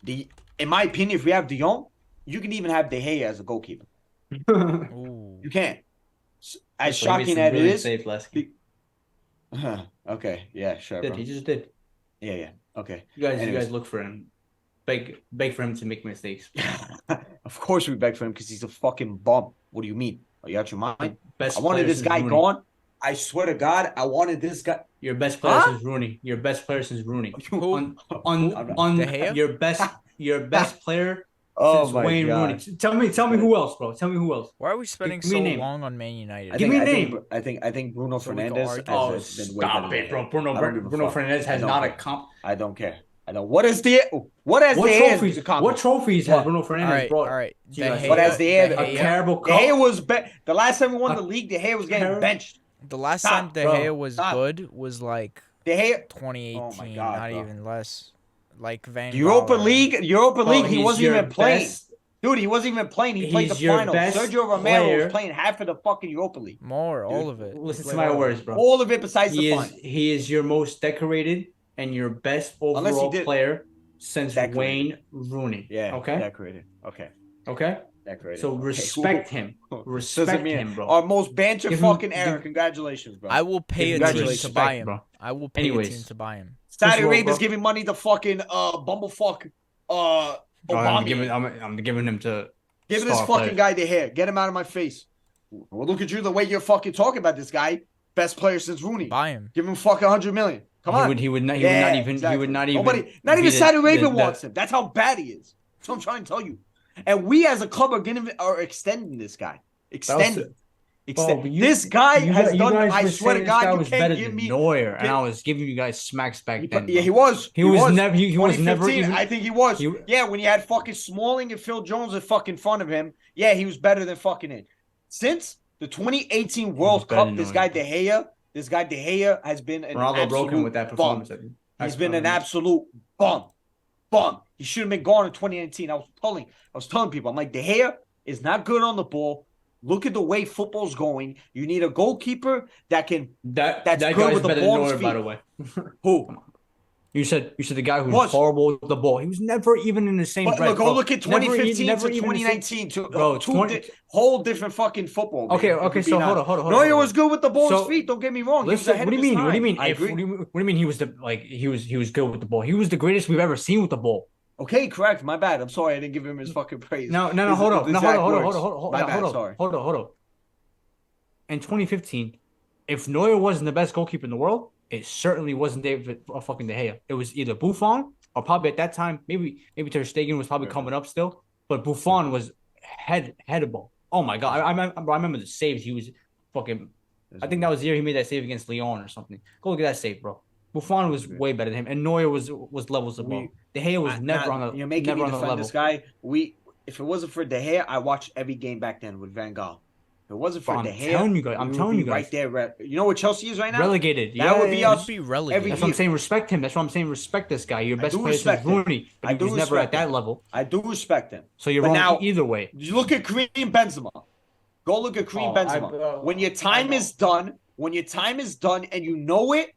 In my opinion, if we have De Jong, you can even have De Gea as a goalkeeper. You can. As shocking as it is. Safe, Okay, yeah, sure. Bro. He just did. Yeah. Okay. You guys look for him. Beg for him to make mistakes. Of course we beg for him because he's a fucking bum. What do you mean? Are you out your mind? I wanted this guy gone. I swear to God, I wanted this guy. Your best player since Rooney. Your best player since Rooney. Your best player since Wayne Rooney. Tell me who else, bro. Tell me who else. Why are we spending so long on Man United? Give me a name. I think Bruno Fernandes. Oh, stop it, bro. Bruno Fernandes has not a comp. I don't care. I know. What trophies has Bruno Fernandes brought? All right. What has De Gea? A Carabao Cup. De Gea was the last time we won the league. De Gea was getting benched. The last time De Gea was good was like De Gea 2018, oh my God, not even less. Like Europa League, he wasn't even playing. Dude, he wasn't even playing. He played the final. Sergio Romero was playing half of the fucking Europa League. All of it. Listen to my words, bro. All of it besides the final. He is your most decorated and your best overall player since Wayne Rooney. Yeah. Okay. Decorated. Okay. Decorated. So respect him. Respect him, bro. Our most banter fucking era. Congratulations, bro. I will pay a team to buy him. I will pay a team to buy him. Saudi Arabia's giving money to fucking bumblefuck Obama. I'm giving him to giving this fucking guy De Gea. Get him out of my face. Well, look at you, the way you're fucking talking about this guy. Best player since Rooney. Buy him. Give him fucking 100 million. Come on. He would not even. Nobody, not even Saudi Arabia wants him. That's how bad he is. That's what I'm trying to tell you. And we as a club are extending this guy. This guy has done. I swear to God, you can't give me Neuer, and I was giving you guys smacks back then. Yeah, he was. He was never even. I think he was. Yeah, when you had fucking Smalling and Phil Jones in fucking front of him, yeah, he was better than fucking it. Since the 2018 World Cup, this guy De Gea has been an absolute broke him with that performance. He's been an absolute bum. He should have been gone in 2019. I was telling people, I'm like, De Gea is not good on the ball. Look at the way football's going. You need a goalkeeper that's good with the ball. Neuer, by the way. Who? You said the guy who was horrible with the ball. He was never even in the same breath. Go look at 2015 to 2019. Whole different fucking football. Okay. So hold on. Neuer was good with the ball his feet. Don't get me wrong. Listen, what do you mean? What do you mean? He was he was good with the ball. He was the greatest we've ever seen with the ball. Okay, correct. My bad. I'm sorry. I didn't give him his fucking praise. No. Hold on. Hold on. In 2015, if Neuer wasn't the best goalkeeper in the world, it certainly wasn't fucking De Gea. It was either Buffon or probably at that time, maybe Ter Stegen was probably coming up still, but Buffon was headable. Oh my God. I remember the saves. He was fucking. I think that was the year he made that save against Lyon or something. Go look at that save, bro. Buffon was way better than him, and Neuer was levels above. De Gea was never on the level. This guy. If it wasn't for De Gea, I watched every game back then with Van Gaal. If it wasn't Bro, for I'm De Gea, telling you guys. we I'm would telling be you guys. right there. You know what Chelsea is right now? Relegated. That would be Yeah. us Be every relegated. That's what I'm year. saying. Respect him. That's what I'm saying. Respect this guy. Your I best do player since respect him. Rooney, but I he do was never at respect him. that level. I do respect him. So you're But wrong now, either way. you look at Kareem Benzema. Go look at Kareem Benzema. When your time is done, and you know it,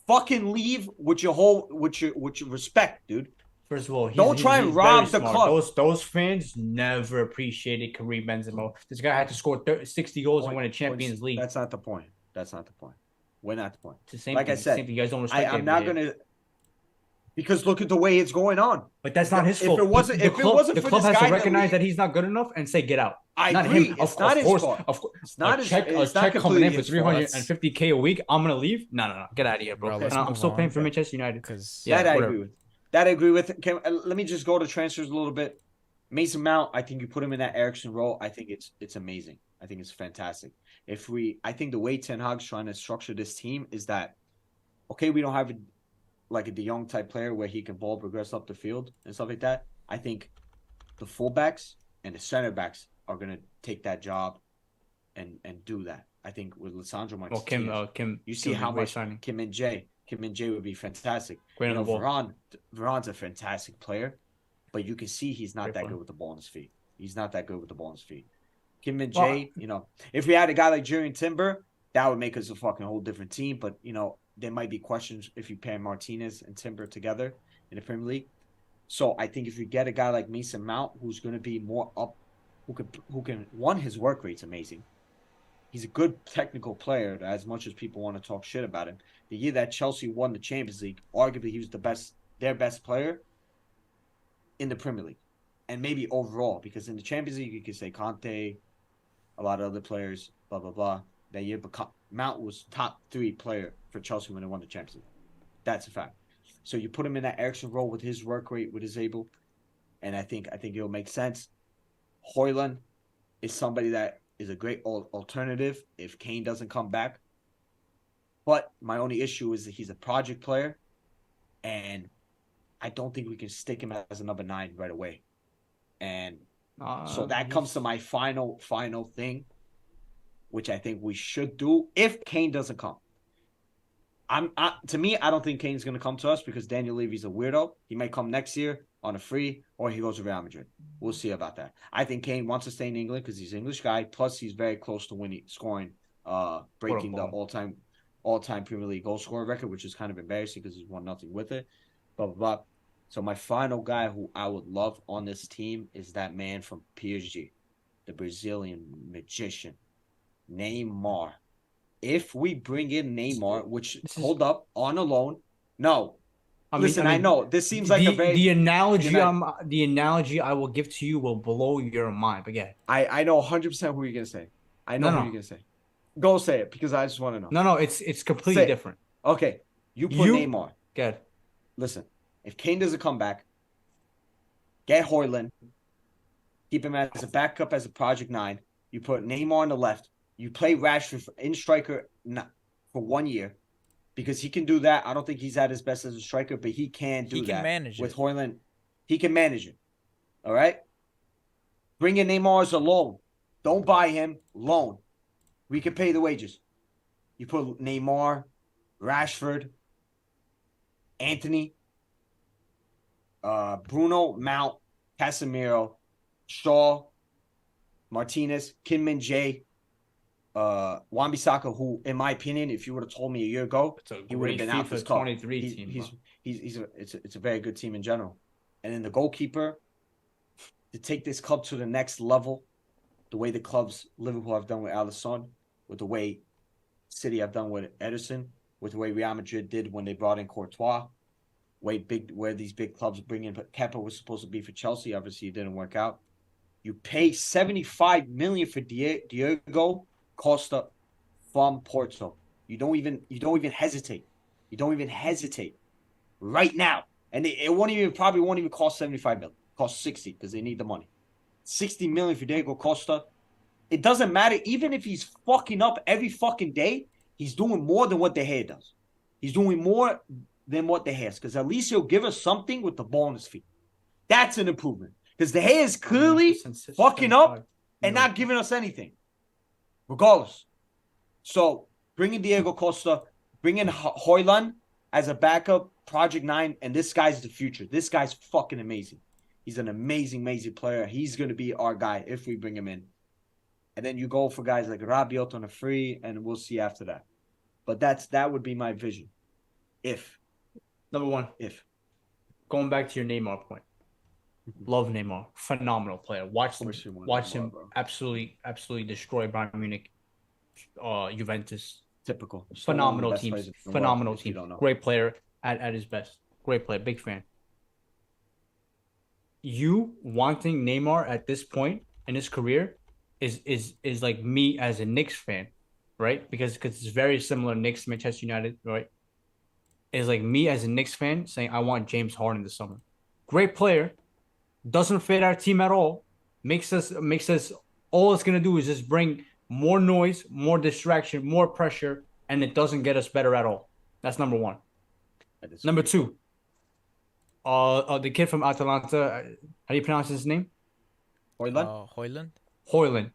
fucking leave with your respect, dude. First of all, Don't try and he's rob very the smart. club. Those fans never appreciated Kareem Benzema. This guy had to score 60 goals and win a Champions League. That's not the point. We're not the point. It's the same Like thing. I said, Same thing. You guys don't respect I'm not gonna, because look at the way it's going on. But that's not his fault. If it wasn't the for club this has guy to recognize that he's not good enough and say get out. I Not agree. him. It's not his fault. Of course. It's not a his. check It's not coming in completely for his fault. $350K a week. I'm gonna leave. No. Get out of here, bro. Bro, let's I'm move still on. paying for Manchester United. Because Yeah, that I whatever. agree with. That I agree with. Let me just go to transfers a little bit. Mason Mount, I think you put him in that Eriksen role. I think it's amazing. I think it's fantastic. I think the way Ten Hag's trying to structure this team is that, okay, we don't have a De Jong type player where he can ball progress up the field and stuff like that. I think the fullbacks and the center backs are gonna take that job and do that. I think with Lisandro Martinez, Kim. you see how much Kim and Jay would be fantastic. Great on the ball. Varane, a fantastic player, but you can see he's not that good with the ball in his feet. Kim and Jay, if we had a guy like Jurriën Timber, that would make us a fucking whole different team. But there might be questions if you pair Martinez and Timber together in the Premier League. So I think if you get a guy like Mason Mount, who's going to be more up, who can his work rate's amazing. He's a good technical player, as much as people want to talk shit about him. The year that Chelsea won the Champions League, arguably he was their best player in the Premier League, and maybe overall, because in the Champions League you could say Conte, a lot of other players, blah blah blah. That year, but Mount was top 3 player for Chelsea when they won the Champions League. That's a fact. So you put him in that Eriksen role with his work rate, with his able, and I think it'll make sense. Højlund is somebody that is a great alternative if Kane doesn't come back. But my only issue is that he's a project player, and I don't think we can stick him as a number 9 right away. And so that comes to my final thing, which I think we should do if Kane doesn't come. To me, I don't think Kane's going to come to us because Daniel Levy's a weirdo. He might come next year on a free, or he goes to Real Madrid. We'll see about that. I think Kane wants to stay in England because he's an English guy. Plus, he's very close to scoring, breaking the all-time Premier League goal scorer record, which is kind of embarrassing because he's won nothing with it. Blah, blah, blah. So my final guy who I would love on this team is that man from PSG, the Brazilian magician, Neymar. If we bring in Neymar, hold up, on a loan, no. I know this seems like the analogy I will give to you will blow your mind. But yeah, I know 100% who you're gonna say. I know who you're gonna say. Go say it because I just want to know. No, it's completely different. Okay, you put Neymar. Good. Listen, if Kane doesn't come back, get Højlund, keep him as a backup as a Project 9. You put Neymar on the left. You play Rashford in striker for 1 year because he can do that. I don't think he's at his best as a striker, but he can do that. He can manage it. With Højlund, he can manage it. All right? Bring in Neymar as a loan. Don't buy him. Loan. We can pay the wages. You put Neymar, Rashford, Anthony, Bruno, Mount, Casemiro, Shaw, Martinez, Kim Min-jae, Wan-Bissaka, who, in my opinion, if you would have told me a year ago, he would have been out this cup. 23 team. It's a very good team in general. And then the goalkeeper, to take this club to the next level, the way the clubs Liverpool have done with Alisson, with the way City have done with Ederson, with the way Real Madrid did when they brought in Courtois, where these big clubs bring in. But Kepa was supposed to be for Chelsea. Obviously, it didn't work out. You pay $75 million for Diego Costa from Porto. You don't even hesitate. You don't even hesitate right now. And it probably won't even cost $75 million. It costs 60 because they need the money. $60 million for Diego Costa. It doesn't matter. Even if he's fucking up every fucking day, he's doing more than what De Gea does. He's doing more than what De Gea is, because at least he'll give us something with the ball on his feet. That's an improvement. Because De Gea is clearly fucking up and not giving us anything. regardless. So bring in Diego Costa, bring in Hoyland as a backup, Project 9, and this guy's the future. This guy's fucking amazing. He's an amazing, amazing player. He's going to be our guy if we bring him in. And then you go for guys like Rabiot on a free, and we'll see after that. But that would be my vision. Number one. Going back to your Neymar point. Love Neymar. Phenomenal player. Watch him absolutely destroy Bayern Munich, Juventus. Typical. Phenomenal teams. Phenomenal team. Great player at his best. Great player. Big fan. You wanting Neymar at this point in his career is like me as a Knicks fan, right? Because it's very similar Knicks, Manchester United, right? It's like me as a Knicks fan saying I want James Harden this summer. Great player, doesn't fit our team at all. Makes us all it's gonna do is just bring more noise, more distraction, more pressure, and it doesn't get us better at all. That's number one. Number two, the kid from Atalanta, how do you pronounce his name? Hoyland.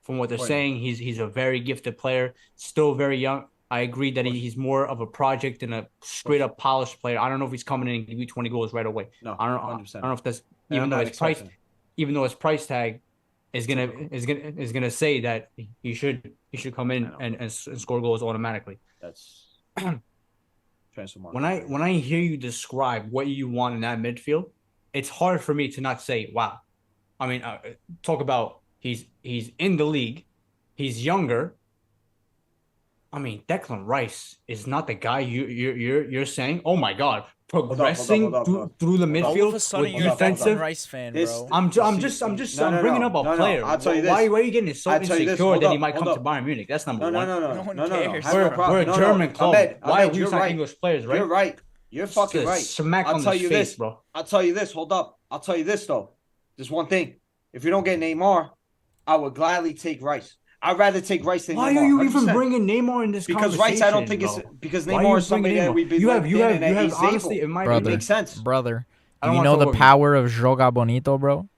From what they're saying, he's a very gifted player, still very young. I agree that he's more of a project than a straight up polished player. I don't know if he's coming in and give you 20 goals right away. No, I don't know if that's even though his price tag is gonna say that he should come in and score goals automatically. That's when I hear you describe what you want in that midfield, it's hard for me to not say, wow. I mean, talk about he's in the league, he's younger. I mean, Declan Rice is not the guy you're saying. Oh my God, progressing through the midfield all of a sudden with you're defensive. A Declan Rice fan, bro. I'm bringing up a player. I'll tell you this. Why are you getting so insecure that he might come to Bayern Munich? That's number one. No one cares. We're a German club. Why are we signing English players, right? You're right. You're fucking right. Smack on the face, bro. I'll tell you this. Hold up. I'll tell you this though. Just one thing. If you don't get Neymar, I would gladly take Rice. I'd rather take Rice than Neymar. Why are you even bringing Neymar in this conversation? Because Rice, I don't think it's because Neymar is somebody that we've been honestly, it might make sense. Brother, do you know the power of Joga Bonito, bro?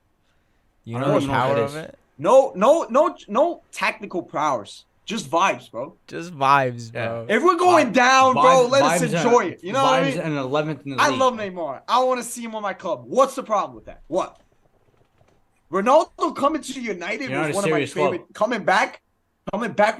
You know the power of it? No technical powers. Just vibes, bro. Just vibes, bro. If we're going down, bro, let us enjoy it. You know what I mean? And 11th in the league. I love Neymar. I want to see him on my club. What's the problem with that? What? Ronaldo coming to United was one of my favorite. Coming back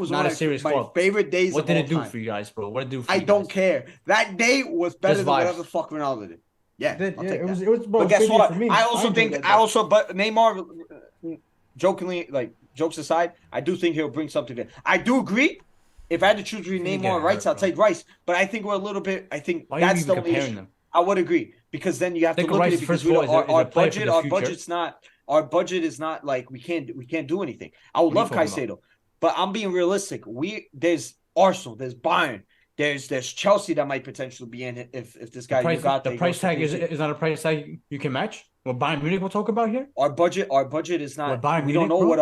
was one of my favorite days. What did it do for you guys, bro? What did it do for you guys? I don't care. That day was better than whatever the fuck Ronaldo did. Yeah, I'll take that. It was but guess what? But Neymar, jokingly, like jokes aside, I do think he'll bring something there. I do agree. If I had to choose between Neymar and Rice, I'll take Rice. But I think we're a little bit. I think that's the only issue. I would agree because then you have to look at it because our budget is not like we can't do anything. I would love Caicedo, but I'm being realistic. There's Arsenal, there's Bayern, there's Chelsea that might potentially be in it if this guy the price tag is not a price tag you can match. What Bayern Munich we'll talk about here? Our budget is not. We don't know what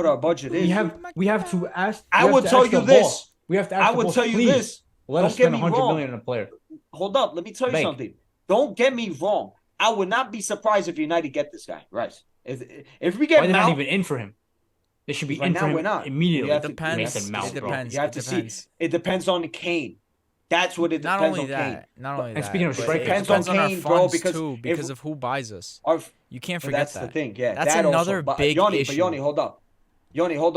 our budget is. We have to ask. I will tell you this. We have to ask. I will tell you this. Let us spend 100 million on a player. Hold up, let me tell you something. Don't get me wrong. I would not be surprised if United get this guy, Rice. If we get Why not even in for him? They should be in for him immediately. It depends. It depends on Kane. That's what it depends on Kane. Not only that. And speaking of strikers, it depends on Kane, bro, because of who buys us. You can't forget that's that. That's the thing. Yeah, that's another big issue. But Yoni, hold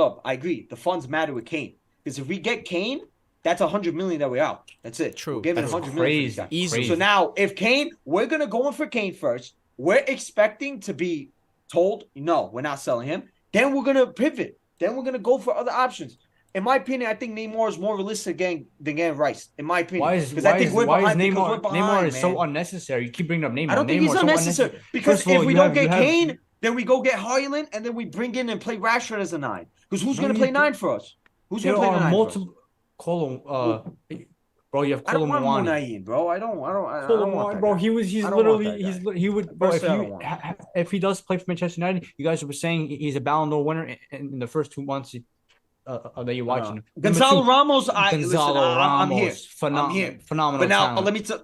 up. I agree. The funds matter with Kane because if we get Kane, that's 100 million that we're out. That's it. True. We're giving 100 million. Easy. So now, if Kane, we're gonna go in for Kane first. We're expecting to be told, no, we're not selling him. Then we're gonna pivot. Then we're gonna go for other options. In my opinion, I think Neymar is more realistic than getting Rice. In my opinion, why is Neymar is so unnecessary? You keep bringing up Neymar. I don't think he's unnecessary because if we don't get Kane, then we go get Højlund, and then we bring in and play Rashford as a 9. Because who's gonna play 9 for us? Who's gonna play the 9 for us? Bro, you have I don't want Munayin, bro. I don't want that bro. Guy. He would bro, if he does play for Manchester United, you guys were saying he's a Ballon d'Or winner in the first 2 months that you're watching him. Gonzalo Ramos, I'm here. Phenomenal. But now let me tell.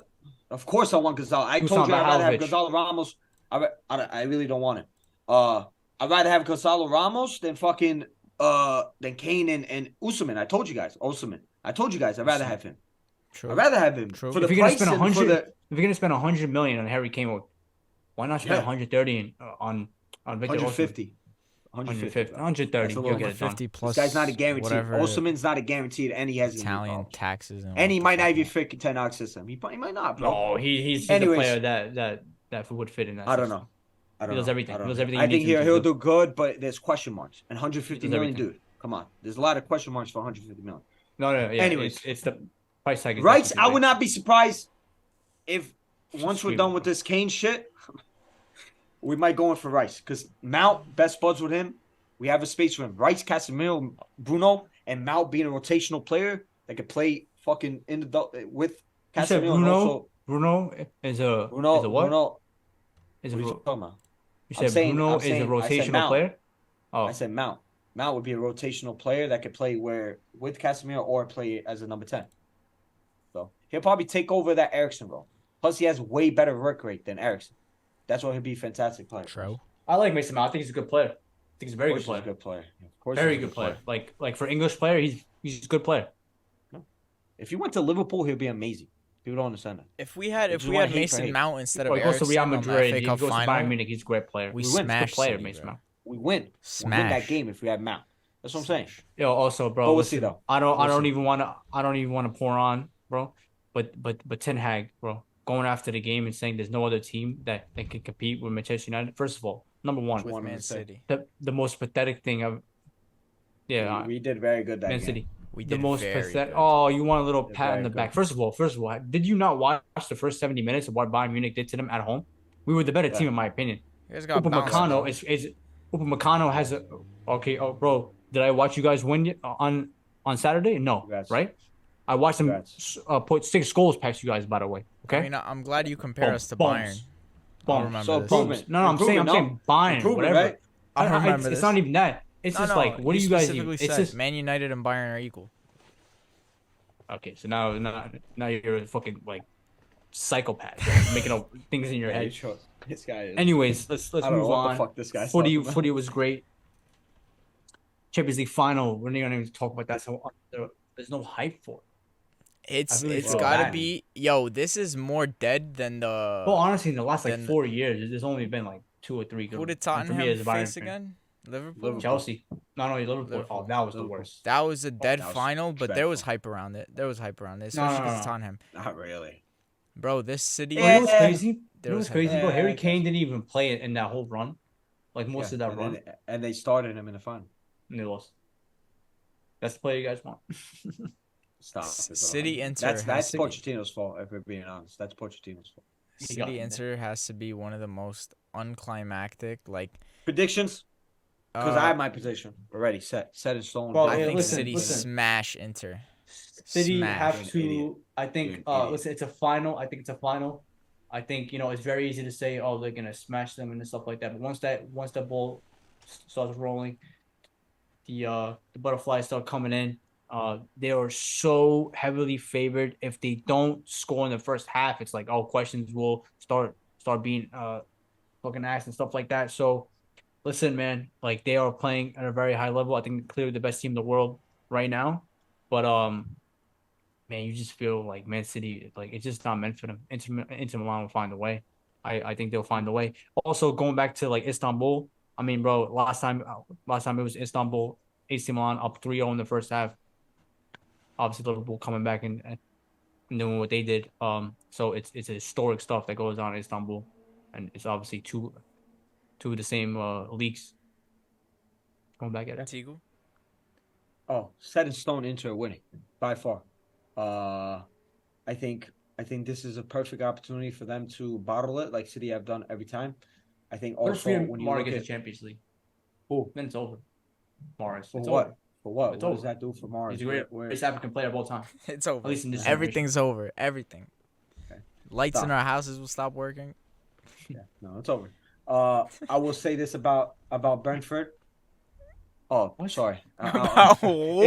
Of course, I want Gonzalo. I told you I'd rather have Gonzalo Ramos. I really don't want it. I'd rather have Gonzalo Ramos than fucking than Kane and Usman. I told you guys, Usman. I told you guys, I'd rather have him. True. I'd rather have him True. for the If you're gonna price spend and for 100, the if you're gonna spend 100 million on Harry Kane, why not spend Yeah. 130 on Victor 150. 150, bro. 130. That's a You'll little get it done. 50 This plus guy's not a guarantee. whatever Osman's not a guaranteed, and he has Italian taxes and he what the might not fuck even not. fit 10 ox system. He might not, bro. No, he's a Anyways. player that would fit in that I don't system. know. I don't He does know. everything. I He don't does know. everything I he think needs him to he'll do. do good, but there's question marks. And 150 does million, everything. dude. Come on. There's a lot of question marks for 150 million. No, yeah. Anyways. It's the price tag. Is Rights, definitely I would big. not be surprised if once we're Screaming, done with bro. this Kane shit, we might go in for Rice. Because Mount, best buds with him. We have a space for him. Rice, Casemiro, Bruno, and Mount being a rotational player that could play fucking with You said Casemiro and also Bruno is a Bruno. what? What Is are a you ro- talking about? you I'm said Bruno is a I said rotational Mount. player? I Oh, said Mount. Mount would be a rotational player that could play with Casemiro or play as a number 10. So he'll probably take over that Ericsson role. Plus, he has way better work rate than Ericsson. That's why he'll be a fantastic player. True. I like Mason Mount. I think he's a good player. I think he's a very Of good course, he's player. a good player. Of course, Very he's a good player. Like for English player, he's a good player. If he went to Liverpool, he'll be amazing. People don't understand that. If we had just wanna hate for Mason hate. Mount instead of Or he goes to Ericsson Real on the Madrid. FA He Cup goes to Bayern final, Munich. He's a great player. we win. He's a good smashed player, City, Mason bro. Mount. We win. We win that game if we have Mount. That's what I'm saying. Yo, also, bro. But we'll listen, see, though. I We'll don't see. even want to pour on, bro. But Ten Hag, bro, going after the game and saying there's no other team that can compete with Manchester United. First of all, number one, With wanted Man to say. City. the most pathetic thing I've. Yeah, We did very good that Man game. City. We The did most very pathetic. good. Oh, you want a little Did pat very on the good. back. First of all, did you not watch the first 70 minutes of what Bayern Munich did to them at home? We were the better team, in my opinion. You guys got Upamecano bounced, is Upamecano has a okay. Oh, bro, did I watch you guys win on Saturday? No, Congrats. right? I watched them Congrats. put 6 goals past you guys. By the way, okay. I mean, I'm glad you compare us to Bums. Bayern. I'll Bums. remember So this. improvement. No, I'm saying Bayern, Improvement, whatever. right? I'll remember It's this. not even that. It's just like, what do you guys? specifically It's said just Man United and Bayern are equal. okay. So now you're a fucking like psychopath, right? Making up things in your Yeah, head. sure. This guy is. Anyways, let's I don't know move what on. the fuck this guy's Footy talking about. footy was great. Champions League final. We're not gonna even talk about that. So there's no hype for it. It's I really feel gotta bad. be this is more dead than the Well, honestly, in the last like then- 4 years, there's only been like 2 or 3 good. who did ones. And for me, as Tottenham a Bayern face fan, again? Liverpool. Liverpool. Chelsea. Not only Liverpool. Liverpool. Oh, that was the Liverpool. worst. That was a dead that was final, but there was dreadful. hype around it. There was hype around it, No, especially no, because no. Tottenham. Not really. Bro, this City. You know what's Yeah. crazy? You There know was what's crazy, hype. bro? Harry Yeah, Kane didn't even play it in that whole run. Like most of that and run. then- and they started him in the final. And they lost. That's the player you guys want. Stop. City Inter That's has to be- Pochettino's fault. If we're being honest, that's Pochettino's fault. He got City it. Inter has to be one of the most unclimactic. Like, Predictions? Because I have my prediction already set in stone. Well, I yeah, think listen, City listen. smash Inter. City Smash. have You're an to. idiot. I You're think. an idiot. Listen, it's a final. I think it's a final. I think it's very easy to say, oh, they're gonna smash them and stuff like that. But once that ball starts rolling, the butterflies start coming in. They are so heavily favored. If they don't score in the first half, it's like questions will start being fucking asked and stuff like that. So, listen, man, like they are playing at a very high level. I think clearly the best team in the world right now. But man, you just feel like Man City, like it's just not meant for them. Inter Milan will find a way. I think they'll find a way. Also, going back to like Istanbul, I mean, bro, last time it was Istanbul, AC Milan up 3-0 in the first half. Obviously, Liverpool coming back and doing what they did. So it's historic stuff that goes on in Istanbul, and it's obviously two of the same leagues going back at it. Tigu? Oh, set in stone Inter winning by far. I think this is a perfect opportunity for them to bottle it like City have done every time. I think What if also when you Mara look gets at the Champions League? who Then it's over. Morris. for It's what over. for what It's what over. does that do for Mars? He's a great African player of all time. It's over. At least in this Everything's over. Everything. Okay. Lights in Stop. our houses will stop working. Yeah, no, it's over. I will say this about Brentford. Oh, What? sorry. About who?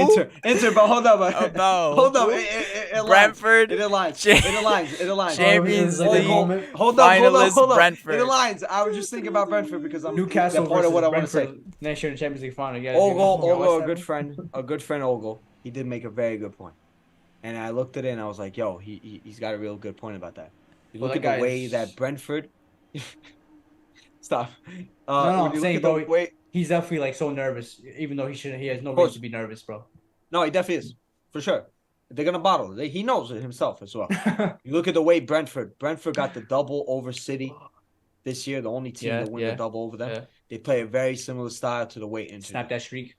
Inter, but hold up. About Hold up. who? It aligns. Brentford. It aligns. Cha- It aligns. It aligns. Champions like a League moment. Hold up. finalist It Brentford. aligns. I was just thinking about Brentford because I'm Newcastle that part of versus what I want to say. Brentford next year in the Champions League final. Yeah, Ogle, a good friend, Ogle. He did make a very good point, and I looked at it and I was like, "Yo, he's got a real good point about that." You Well, look that at the way guy's- that Brentford. Stop. No, When I'm you saying, look bro, at the way, he's definitely like so nervous, even though he shouldn't. He has no Of course. reason to be nervous, bro. no, he definitely is for sure. They're gonna bottle. He knows it himself as well. You look at the way Brentford got the double over City this year, the only team Yeah, to win yeah, the double over them. yeah. They play a very similar style to the way Inter. Snap that streak.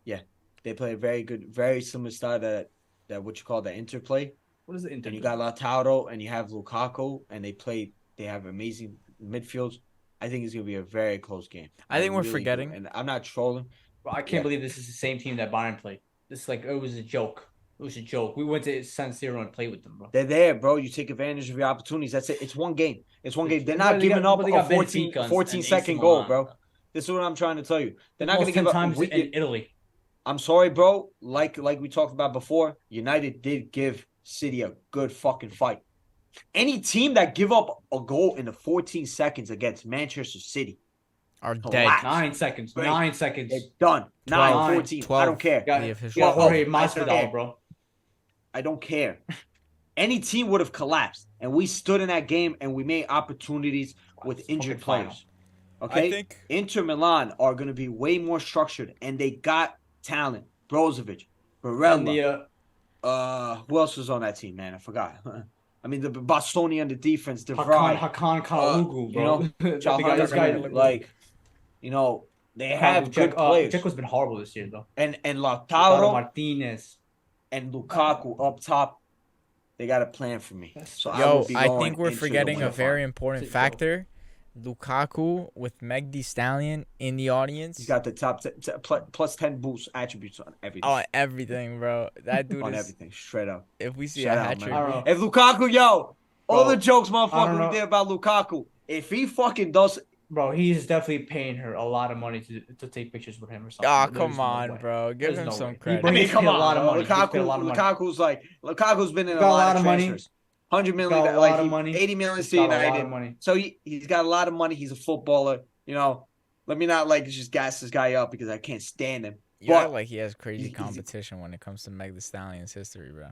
Yeah, they play a very similar style that what you call the interplay. What is the Inter? And you got Lautaro and you have Lukaku, and they have amazing midfields. I think it's gonna be a very close game. I think we're really forgetting. do. And I'm not trolling. Bro, I can't Yeah. believe this is the same team that Bayern played. This like it was a joke. It was a joke. We went to San Siro and played with them, bro. They're there, bro. You take advantage of your opportunities. That's it. It's one game. It's one game. They're But not they giving got- up but they a got 14 Benfica and 14 AC second Milan, goal, bro. This is what I'm trying to tell you. They're not Lost going to 10 give up. times in Italy. I'm sorry, bro. Like we talked about before, United did give City a good fucking fight. Any team that give up a goal in the 14 seconds against Manchester City, Are dead. Collapse. 9 seconds. Right. 9 seconds. they're done. 9, 12, 14. I 12. don't care. Got, The official got Jorge score. I don't care. Masvidal, bro. I don't care. Any team would have collapsed, and we stood in that game and we made opportunities with injured fucking players. Okay, I think- Inter Milan are going to be way more structured, and they got talent. Brozovic, And Barella. the Who else was on that team, man? I forgot. I mean, the Bastoni on the defense, De Hakan Kaloglu, bro. this guy, like, they have good players. Checo's been horrible this year, though. And Lautaro Lautaro Martinez. and Lukaku up top, they got a plan for me. So Yo, would be I going think we're into the forgetting a quarterfinal. very important It's a joke. factor. Lukaku with Meg Thee Stallion in the audience. He's got the top plus 10 boost attributes on everything. on everything, bro. That dude on is. everything, straight up. If we see Shout a out, hat man. trick, I don't know. If Lukaku, all Bro, the jokes, I don't motherfucker, know. we did about Lukaku. If he fucking does, Bro, he's definitely paying her a lot of money to take pictures with him or something. oh There's come no on, way. bro. Give There's him no some way. credit. Bro, I mean, he's come paid a on, lot of bro. money. He's paid a lot of money. Lukaku's been in a got lot of money. transfers. 100 He's million, got a lot of money. 80 million He's to got a lot United. of money. So he's got a lot of money. He's a footballer. Let me not just gas this guy up because I can't stand him. You act But like he has crazy he's- competition when it comes to Meg Thee Stallion's history, bro.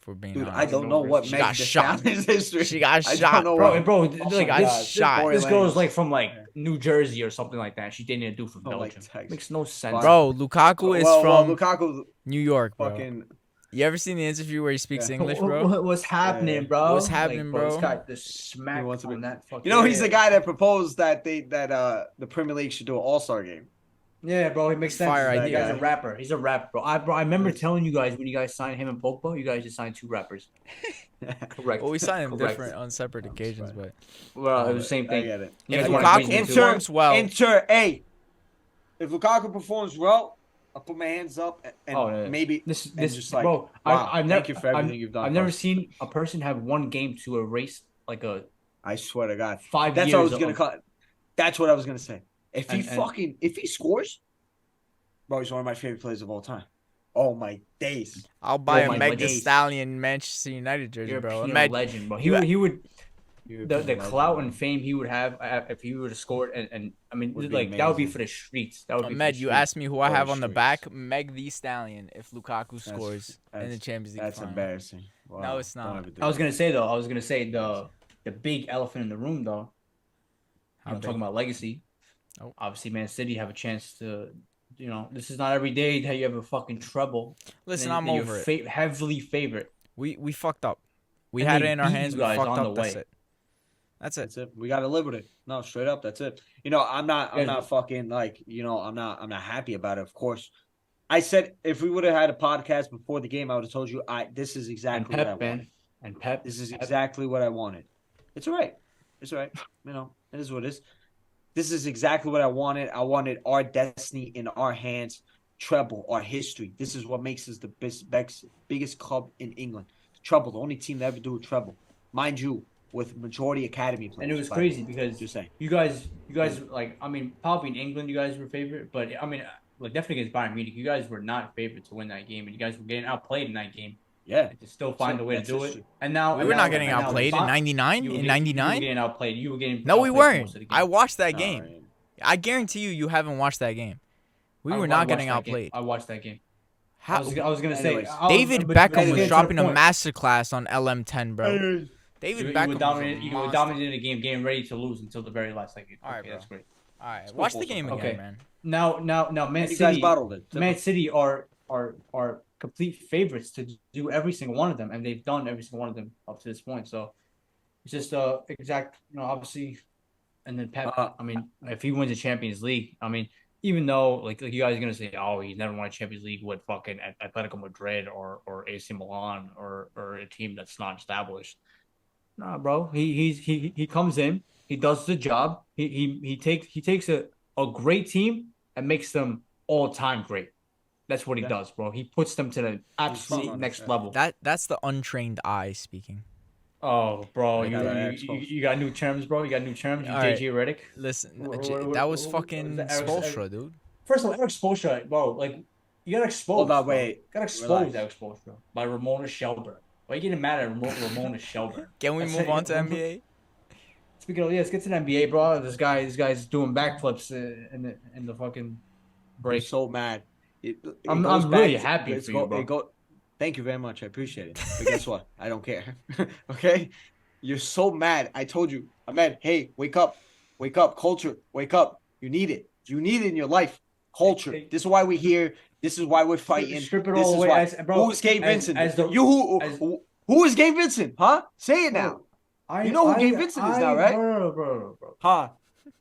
If we're being dude, honest. I don't know what She makes got the shot. Stallion's history. She got I shot, don't know Bro, what- bro, Oh like my this, God, shot. Tory this girl is Lanez. like from like New Jersey or something like that. She dating a dude from Oh, like Belgium. Texas. Makes no sense. Bro, Lukaku is well, from Lukaku New York, bro. fucking. You ever seen the interview where he speaks Yeah. English, bro? What's happening, Yeah. bro? What's happening, This bro? guy just smacked wants to be- on that fucking. He's the guy that proposed that the Premier League should do an All-Star game. Yeah, bro, he makes sense. Fire That idea. guy's a rapper. He's a rapper, bro. I remember telling you guys when you guys signed him and Pogba, you guys just signed 2 rappers. Correct. Well, we signed him Correct. different on separate occasions, but Well, it was the same I thing. get it. You If guys wanna Lukaku bring him to- performs well, If Lukaku performs well, I'll put my hands up and Oh, yeah. maybe This just like, bro, wow, I've never thank you for everything you've done. I've never for us. seen a person have one game to erase like a I swear to God, 5 that's years. what I was gonna of- call. That's what I was gonna say. If he And- if he scores, bro, he's one of my favorite players of all time. Oh my days. I'll buy Oh a my Meg Thee days. Stallion Manchester United jersey, You're a bro. penal Imagine, legend, bro. you- He would the Legend. clout and fame he would have if he would have scored and I mean Would be like that would be amazing. for the streets. That would be. Ahmed, for the you streets. asked me who I For have the on the streets. back. Meg Thee Stallion if Lukaku scores in the that's- Champions League That's final. embarrassing. Wow. No, it's Don't not. ever do I was that. gonna say though. I was gonna say the big elephant in the room though. How I'm big? talking about legacy. Oh. Obviously, Man City have a chance to. This is not every day that you have a fucking treble. Listen, and I'm then over you're it. Heavily favorite. We fucked up. We And had they it in our beat hands. you We guys fucked on up. the That's way. it. That's it. That's it. We gotta live with it. No, straight up. That's it. I'm not fucking like, I'm not happy about it. Of course, I said if we would have had a podcast before the game, I would have told you, this is And exactly what I Pep, wanted. man. And Pep. This is Pep. exactly what I wanted. It's all right. It's all right. It is what it is. This is exactly what I wanted. I wanted our destiny in our hands, treble, our history. This is what makes us the biggest club in England. Treble, the only team to ever do a treble. Mind you, with majority academy players. And it was crazy because just saying, you guys like, I mean, probably in England you guys were favorite, but I mean, like definitely against Bayern Munich, you guys were not favorite to win that game, and you guys were getting outplayed in that game. yeah, To still find a way to do it. And now we were not getting and now outplayed in '99. In you were '99, getting outplayed. You were getting no, we outplayed for most weren't. of the I game. watched that game. I guarantee you haven't watched that game. We were not getting outplayed. I watched that game. How? I was gonna say David Beckham was dropping a masterclass on LM10, bro. David Beckham you were dominating the game, getting ready to lose until the very last second. All right, okay, bro. that's great. All right, watch the game again, man. Now, Man City. Guys bottled it. Man City are complete favorites to do every single one of them, and they've done every single one of them up to this point. So it's just exact, obviously. And then Pep, I mean, if he wins the Champions League, I mean, even though like you guys are gonna say, oh, he's never won a Champions League with fucking Atletico Madrid or AC Milan or a team that's not established. Nah, bro. He comes in, he does the job. He takes a great team and makes them all time great. That's what he does, bro. He puts them to the absolute next level. That's the untrained eye speaking. Oh, bro, you got new terms, bro. You got new terms. You JJ Redick. Listen, that was fucking Spoelstra, dude. First of all, Eric Spoelstra, bro. Like, you got exposed. Hold on, wait. Got exposed, Eric Spoelstra, by Ramona Shelburne. Why are you getting mad at Ramona Shelburne? Can we move on to NBA? Speaking of, let's get to the NBA, bro. This guy's doing backflips in the fucking break. I'm so mad. I'm really happy for you, bro. Thank you very much. I appreciate it. But guess what? I don't care. Okay? You're so mad. I told you. I'm mad. Hey, wake up. Wake up. Culture. Wake up. You need it. You need it in your life. Culture. This is why we're here. This is why we're fighting. Strip it all away. Who is Gabe Vincent? Who is Gabe Vincent? Huh? Say it now. You know who Gabe Vincent is now, right? Bro. Huh?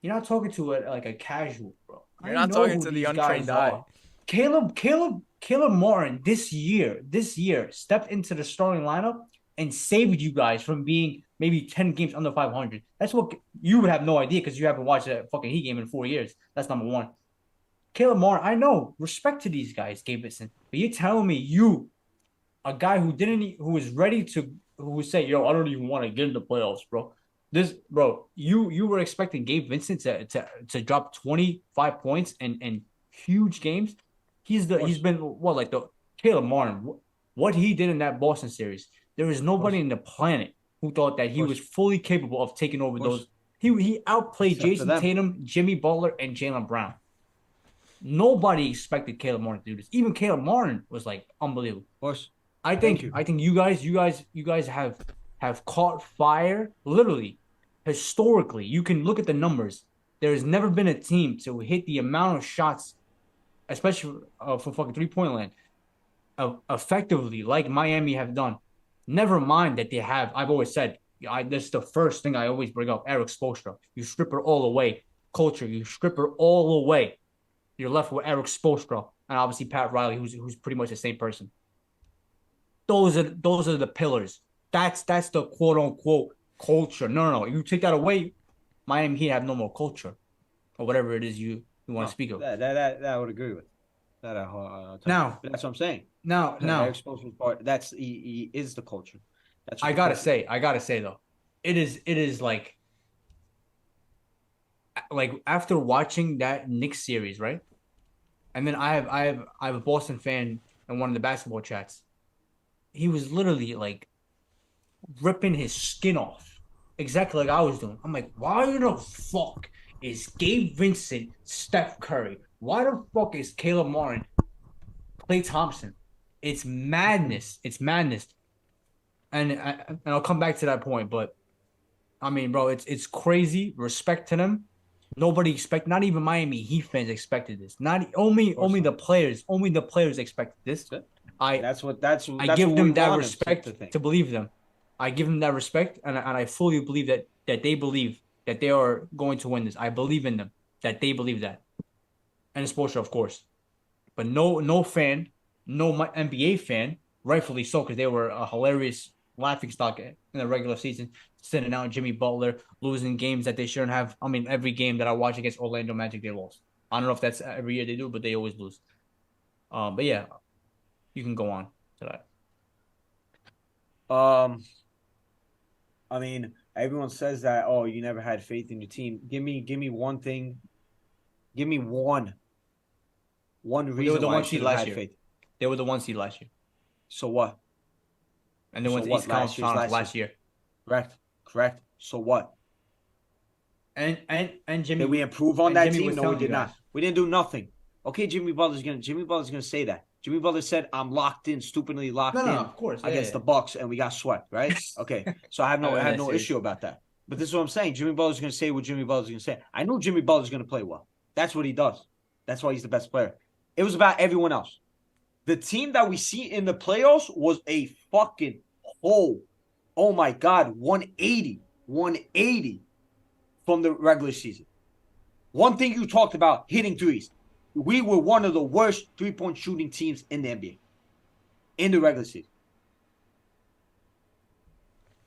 You're not talking to like a casual, bro. You're not talking to the untrained eye. Caleb Martin this year stepped into the starting lineup and saved you guys from being maybe 10 games under 500. That's what you would have no idea because you haven't watched a fucking Heat game in 4 years. That's number one. Caleb Martin, I know, respect to these guys, Gabe Vincent, but you're telling me a guy who was ready to, who would say, yo, I don't even want to get in the playoffs, bro. You were expecting Gabe Vincent to drop 25 points and huge games. He's been like the Caleb Martin. What he did in that Boston series, there is nobody in the planet who thought that he was fully capable of taking over those. He outplayed Jason Tatum, Jimmy Butler, and Jaylen Brown. Nobody expected Caleb Martin to do this. Even Caleb Martin was like unbelievable. Of course. I think you guys have caught fire literally. Historically, you can look at the numbers. There has never been a team to hit the amount of shots, especially for fucking 3-point land, effectively like Miami have done. Never mind that they have. I've always said, this is the first thing I always bring up. Eric Spoelstra. You strip her all away. Culture. You strip her all away. You're left with Eric Spoelstra and obviously Pat Riley, who's pretty much the same person. Those are the pillars. That's the quote unquote culture. No. You take that away, Miami Heat have no more culture, or whatever it is you want to speak of. That I would agree with. Now, that's what I'm saying. Now, Eric Spoelstra's part. He is the culture. That's I gotta say though, it is like after watching that Knicks series, right? And then I have a Boston fan in one of the basketball chats. He was literally like ripping his skin off, exactly like I was doing. I'm like, why the fuck is Gabe Vincent Steph Curry? Why the fuck is Caleb Martin Klay Thompson? It's madness. It's madness. And I'll come back to that point, but I mean, bro, it's crazy. Respect to them. Nobody not even Miami Heat fans expected this. Only the players expected this. I give them that respect to believe them. I give them that respect, and I fully believe that they believe that they are going to win this. I believe in them that they believe that, and it's Spoelstra, of course, but no fan, no NBA fan, rightfully so, because they were a hilarious laughingstock in the regular season, sitting out Jimmy Butler, losing games that they shouldn't have. I mean, every game that I watch against Orlando Magic, they lost. I don't know if that's every year they do, but they always lose. But yeah, you can go on to that. I mean, everyone says that. Oh, you never had faith in your team. Give me one thing. Give me one reason why I should have had faith. They were the 1 seed last year. So what? And they went to East Conference Finals last year. Correct. So what? And Jimmy, did we improve on that team? No, we did not. Guys. We didn't do nothing. Okay, Jimmy Butler's gonna say that. Jimmy Butler said, "I'm locked in, stupidly locked in, of course, against the Bucks, and we got swept." Right? Okay, so I have no issue about that. But this is what I'm saying. Jimmy Butler's gonna say what Jimmy Butler's gonna say. I knew Jimmy Butler's gonna play well. That's what he does. That's why he's the best player. It was about everyone else. The team that we see in the playoffs was a fucking hole. Oh my God, 180 from the regular season. One thing you talked about, hitting threes. We were one of the worst three-point shooting teams in the NBA in the regular season.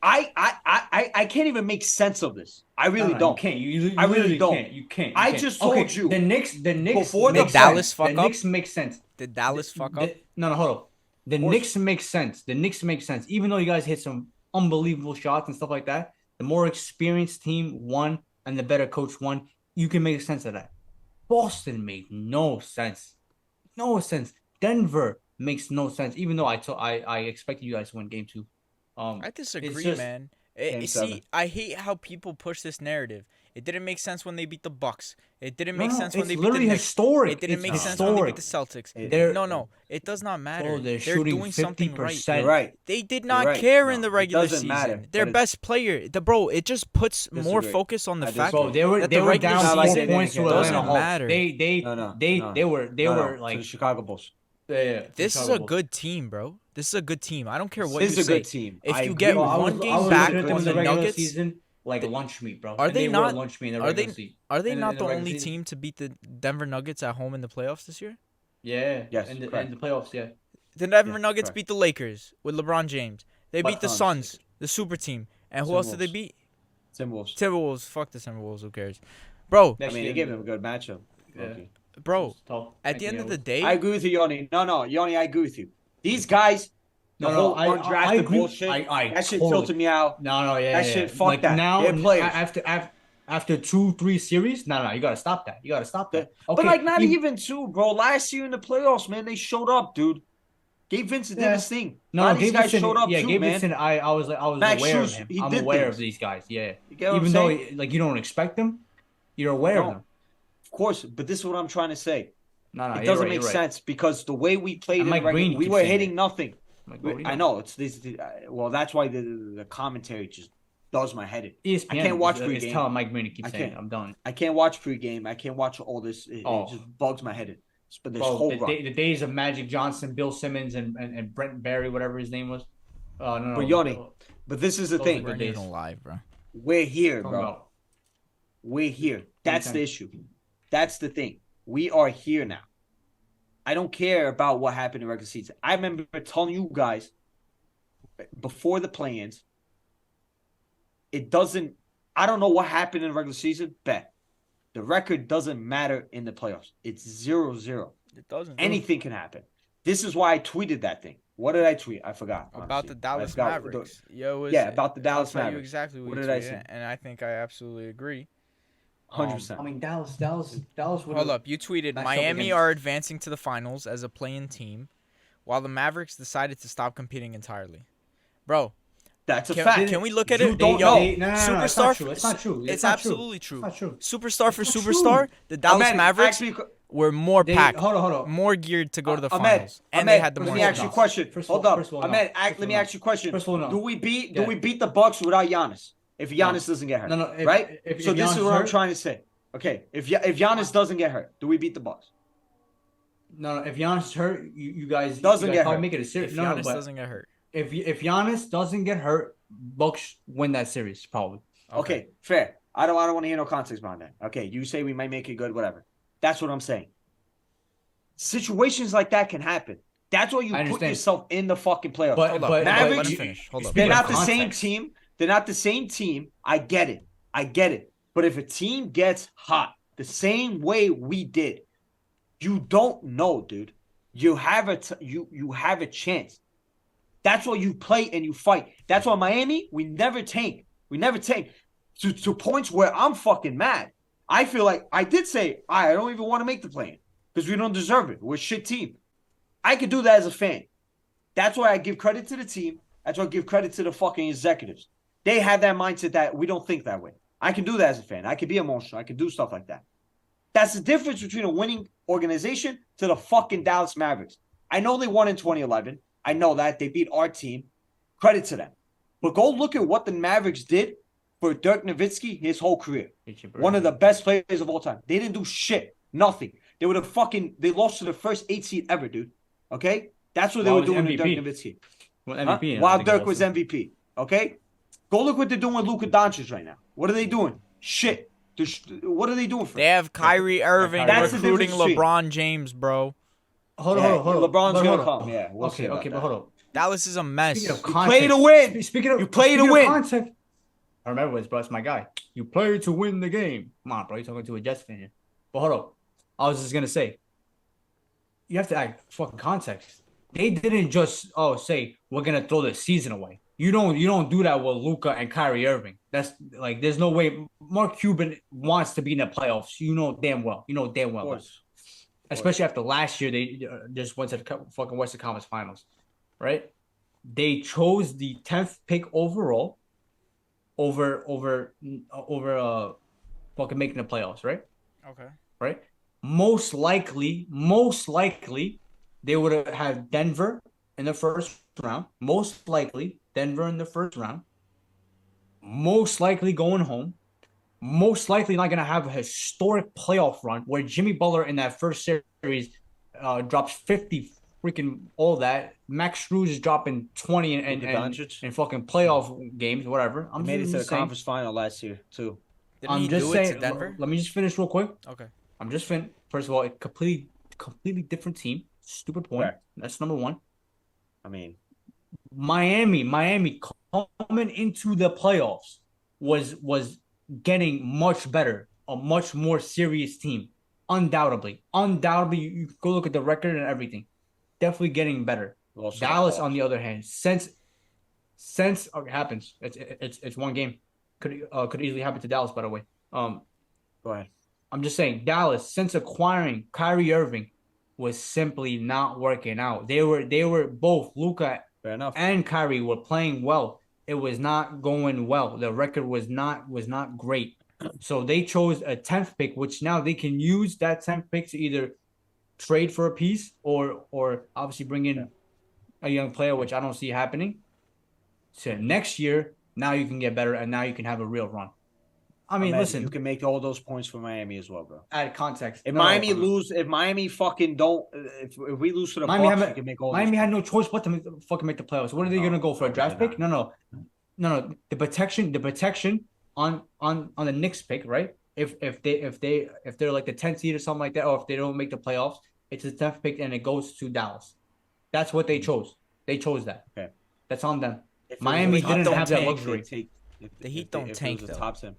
I can't even make sense of this. I really don't. You can't. I really don't. You can't. I just told you. The Knicks before the Dallas fuck up. The Knicks make sense. Did Dallas fuck up? No, hold on. The Knicks make sense. Even though you guys hit some unbelievable shots and stuff like that, the more experienced team won and the better coach won. You can make sense of that. Boston made no sense. Denver makes no sense. Even though I expected you guys to win game 2. I disagree, man. I hate how people push this narrative. It didn't make sense when they beat the Bucks. It didn't make sense when they beat the Knicks. Historic. It didn't make sense when they beat the Celtics. No, it does not matter. They're doing something right. You're right. They did not care in the regular season. Their best player, it just puts more focus on the fact that they were down 4 points to doesn't Atlanta matter. They were like the Chicago Bulls. Yeah, this is a good team, bro. This is a good team. I don't care what you say. This is a good team. If you get one game back on the Nuggets, season, like lunch meat, bro. Are they not? Lunch meat in the are they not the only team to beat the Denver Nuggets at home in the playoffs this year? Yeah. Yes. In the playoffs, yeah. The Denver Nuggets beat the Lakers with LeBron James. They beat the Suns, the super team. And who else did they beat? Timberwolves. Fuck the Timberwolves. Who cares, bro? I mean, they gave them a good matchup. Yeah. Okay. Bro, at the end of the day, I agree with you, Yoni. No, Yoni, I agree with you. These guys, whole undrafted bullshit, that shit tilted me out. That shit, fuck like that. Now, after 2-3 series, no, you gotta stop that. Okay, but like not even 2, bro. Last year in the playoffs, man, they showed up, dude. Gabe Vincent did his thing. These guys showed up too, Gabe man. Vincent, I was aware of him. I'm aware of these guys. Yeah, even though like you don't expect them, you're aware of them. Of course, but this is what I'm trying to say. It doesn't make sense because the way we played we were hitting nothing. I know it's this. Well, that's why the commentary just does my head in. ESPN, I can't watch pregame. Tell Mike Green to keep saying it. I'm done. I can't watch pregame. I can't watch all this. It just bugs my head in. But this whole the days of Magic Johnson, Bill Simmons, and Brent Barry, whatever his name was. No. But Yoni, but this is the thing. We're live, bro. We're here, bro. We're here. That's the issue. That's the thing. We are here now. I don't care about what happened in regular season. I remember telling you guys before the play-ins, I don't know what happened in the regular season, bet. The record doesn't matter in the playoffs. It's 0-0. It doesn't. Anything can happen. This is why I tweeted that thing. What did I tweet? I forgot. About the Dallas Mavericks. About the Dallas Mavericks. I'll tell you exactly what did I say? And I think I absolutely agree. 100%. I mean, Dallas. Hold up. You tweeted Miami are advancing to the finals as a play-in team, while the Mavericks decided to stop competing entirely. Bro, that's a fact. Can we look at it? Superstar. It's not true. It's absolutely true. It's not true. Superstar for superstar. The Dallas Mavericks were more packed, hold on, more geared to go to the finals, and they had the more. Let me ask you a question. Hold up, Ahmed. Let me ask you a question. Do we beat the Bucks without Giannis? If Giannis doesn't get hurt, right? So this is what I'm trying to say. Okay, if Giannis doesn't get hurt, do we beat the Bucks? No. If Giannis is hurt, you guys doesn't get hurt. Make it a series. If Giannis doesn't get hurt, if Giannis doesn't get hurt, Bucks win that series probably. Okay, fair. I don't want to hear no context behind that. Okay, you say we might make it good, whatever. That's what I'm saying. Situations like that can happen. That's why you put yourself in the fucking playoffs. But let him finish. Hold up. They're not the same team. They're not the same team. I get it. But if a team gets hot the same way we did, you don't know, dude. You have a chance. That's why you play and you fight. That's why Miami, we never tank. We never tank to points where I'm fucking mad. I feel like I did say I don't even want to make the play-in because we don't deserve it. We're a shit team. I could do that as a fan. That's why I give credit to the team. That's why I give credit to the fucking executives. They have that mindset that we don't think that way. I can do that as a fan. I can be emotional. I can do stuff like that. That's the difference between a winning organization to the fucking Dallas Mavericks. I know they won in 2011. I know that. They beat our team. Credit to them. But go look at what the Mavericks did for Dirk Nowitzki his whole career. One of the best players of all time. They didn't do shit. Nothing. They lost to the first 8 seed ever, dude. Okay? That's what they were doing to Dirk Nowitzki. Well, MVP, While Dirk was MVP. Okay? Go look what they're doing with Luka Doncic right now. What are they doing? Shit. What are they doing for They have Kyrie Irving recruiting LeBron James, bro. Hold on. LeBron's going to come. Yeah. Okay, but hold on. Dallas is a mess. You play to win. You play to win. Context, I remember this, bro. It's my guy. You play to win the game. Come on, bro. You're talking to a Jets fan here. But hold on. I was just going to say, you have to act fucking context. They didn't just say we're gonna throw the season away. You don't do that with Luka and Kyrie Irving. That's like there's no way Mark Cuban wants to be in the playoffs. You know damn well. Especially after last year, they just went to the fucking Western Conference Finals, right? They chose the 10th pick overall over fucking making the playoffs, right? Okay. Right. Most likely. They would have had Denver in the first round. Most likely, Denver in the first round. Most likely going home. Most likely not going to have a historic playoff run where Jimmy Butler in that first series drops 50 freaking all that. Max Strus is dropping 20 and fucking playoff games, whatever. He made it to the conference final last year, too. Didn't he do it to Denver? Let me just finish real quick. Okay. I'm just finished. First of all, a completely different team. Stupid point. Right. That's number one. I mean, Miami coming into the playoffs was getting much better, a much more serious team. Undoubtedly, you go look at the record and everything. Definitely getting better. Dallas, on the other hand, since it happens, it's one game. Could easily happen to Dallas, by the way. Go ahead. I'm just saying, Dallas, since acquiring Kyrie Irving, was simply not working out. They were both Luka and Kyrie were playing well. It was not going well. The record was not great. So they chose a 10th pick, which now they can use that 10th pick to either trade for a piece or obviously bring in a young player, which I don't see happening. So next year, now you can get better and now you can have a real run. I mean, listen. You can make all those points for Miami as well, bro. Add context. If Miami fucking don't, if we lose to the Bucks, you can make all. Miami had no choice but to fucking make the playoffs. What are they gonna go for a draft pick? No. The protection on the Knicks pick, right? If they're like the 10th seed or something like that, or if they don't make the playoffs, it's the 10th pick and it goes to Dallas. That's what they chose. They chose that. Okay, that's on them. Miami didn't have that luxury. The Heat don't tank though. Top 10.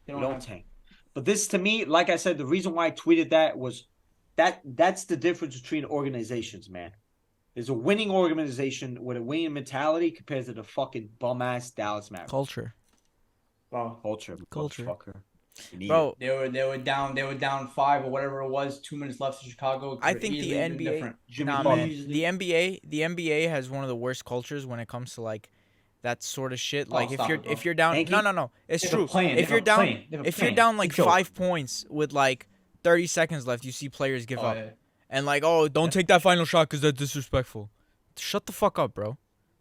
We don't tank. But this, to me, like I said, the reason why I tweeted that was that's the difference between organizations, man. There's a winning organization with a winning mentality compared to the fucking bum-ass Dallas Mavericks. Culture. Wow. Culture. Bro, they were down 5 or whatever it was, 2 minutes left in Chicago. I think the NBA, the NBA has one of the worst cultures when it comes to like that sort of shit. Like if you're down, no, it's true. If you're down like 5 points with like 30 seconds left, you see players give up and like, don't take that final shot because that's disrespectful. Shut the fuck up, bro.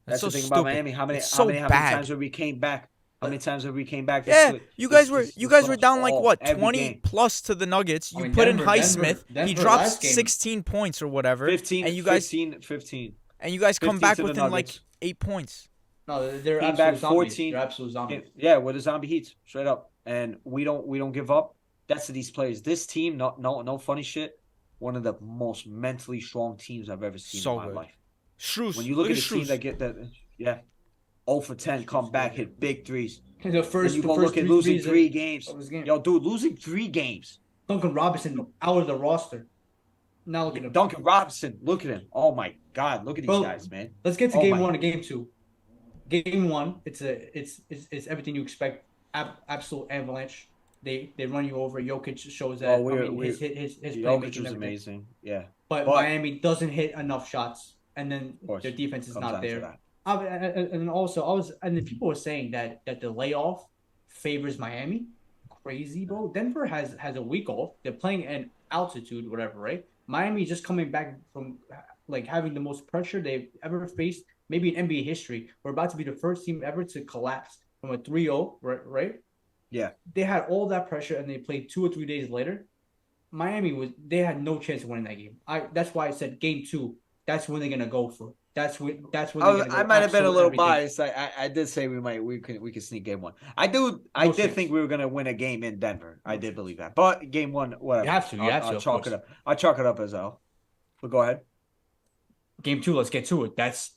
That's so the thing stupid. About Miami. How many times have we came back? How many times have we came back? You guys were down like what 20 plus to the Nuggets. You put in Highsmith. He drops 16 points or whatever. 15. And you guys 15. And you guys come back within like 8 points. No, they're absolute zombies. They're absolute zombies. Yeah, we're the zombie Heats, straight up. And we don't give up. That's to these players. This team, no funny shit. One of the most mentally strong teams I've ever seen in my life. Strus. When you look at a team that get that, 0 for 10, come back, hit big threes. The first, you go look at losing 3 games. Yo, dude, losing 3 games. Duncan Robinson out of the roster. Now look at him. Duncan Robinson, look at him. Oh my God, look at these guys, man. Let's get to game 1 and game 2. Game one, it's everything you expect. Absolute avalanche. They run you over. Jokic shows that. His Jokic playmaking and was everything. amazing. Yeah, But Miami doesn't hit enough shots, and then of course, their defense is comes not down to there. that. And also, and then people were saying that the layoff favors Miami. Crazy, bro. Denver has a week off. They're playing in altitude, whatever, right? Miami just coming back from like having the most pressure they've ever faced, maybe in NBA history. We're about to be the first team ever to collapse from a 3-0, right? Yeah. They had all that pressure and they played 2 or 3 days later. They had no chance of winning that game. That's why I said game 2. That's when they're gonna go for. That's when they're gonna go. I might have been a little everything. biased. I did say we could sneak game 1. I did think we were gonna win a game in Denver. I did believe that. But game 1, whatever. You have to. I'll chalk it up. I'll chalk it up as L. But go ahead. Game 2, let's get to it. That's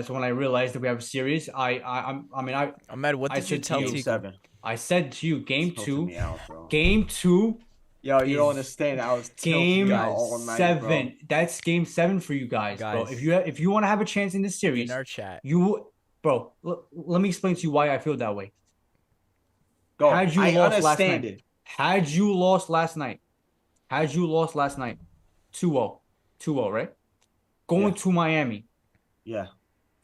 when I realized that we have a series. Ahmed, what did you tell Tico? I said to you, game 2. Out, game 2. Yo, you don't understand. I was game all night, 7. bro. That's game 7 for you guys, bro. If you want to have a chance in this series, in our chat, let me explain to you why I feel that way. Go. Had you lost last night, 2-0, right? Going to Miami. Yeah.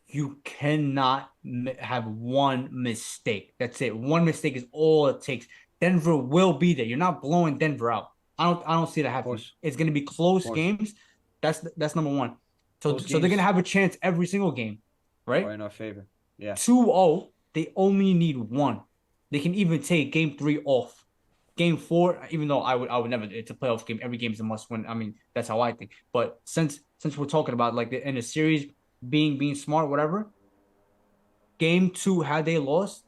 You cannot have one mistake. That's it. One mistake is all it takes. Denver will be there. You're not blowing Denver out. I don't see that happening. It's going to be close games. That's number one. So they're going to have a chance every single game, right? Or in our favor. Yeah. 2-0, they only need 1. They can even take game 3 off. Game 4, even though I would never. It's a playoff game. Every game is a must win. I mean, that's how I think. But since we're talking about like in a series being smart, whatever. Game 2, had they lost,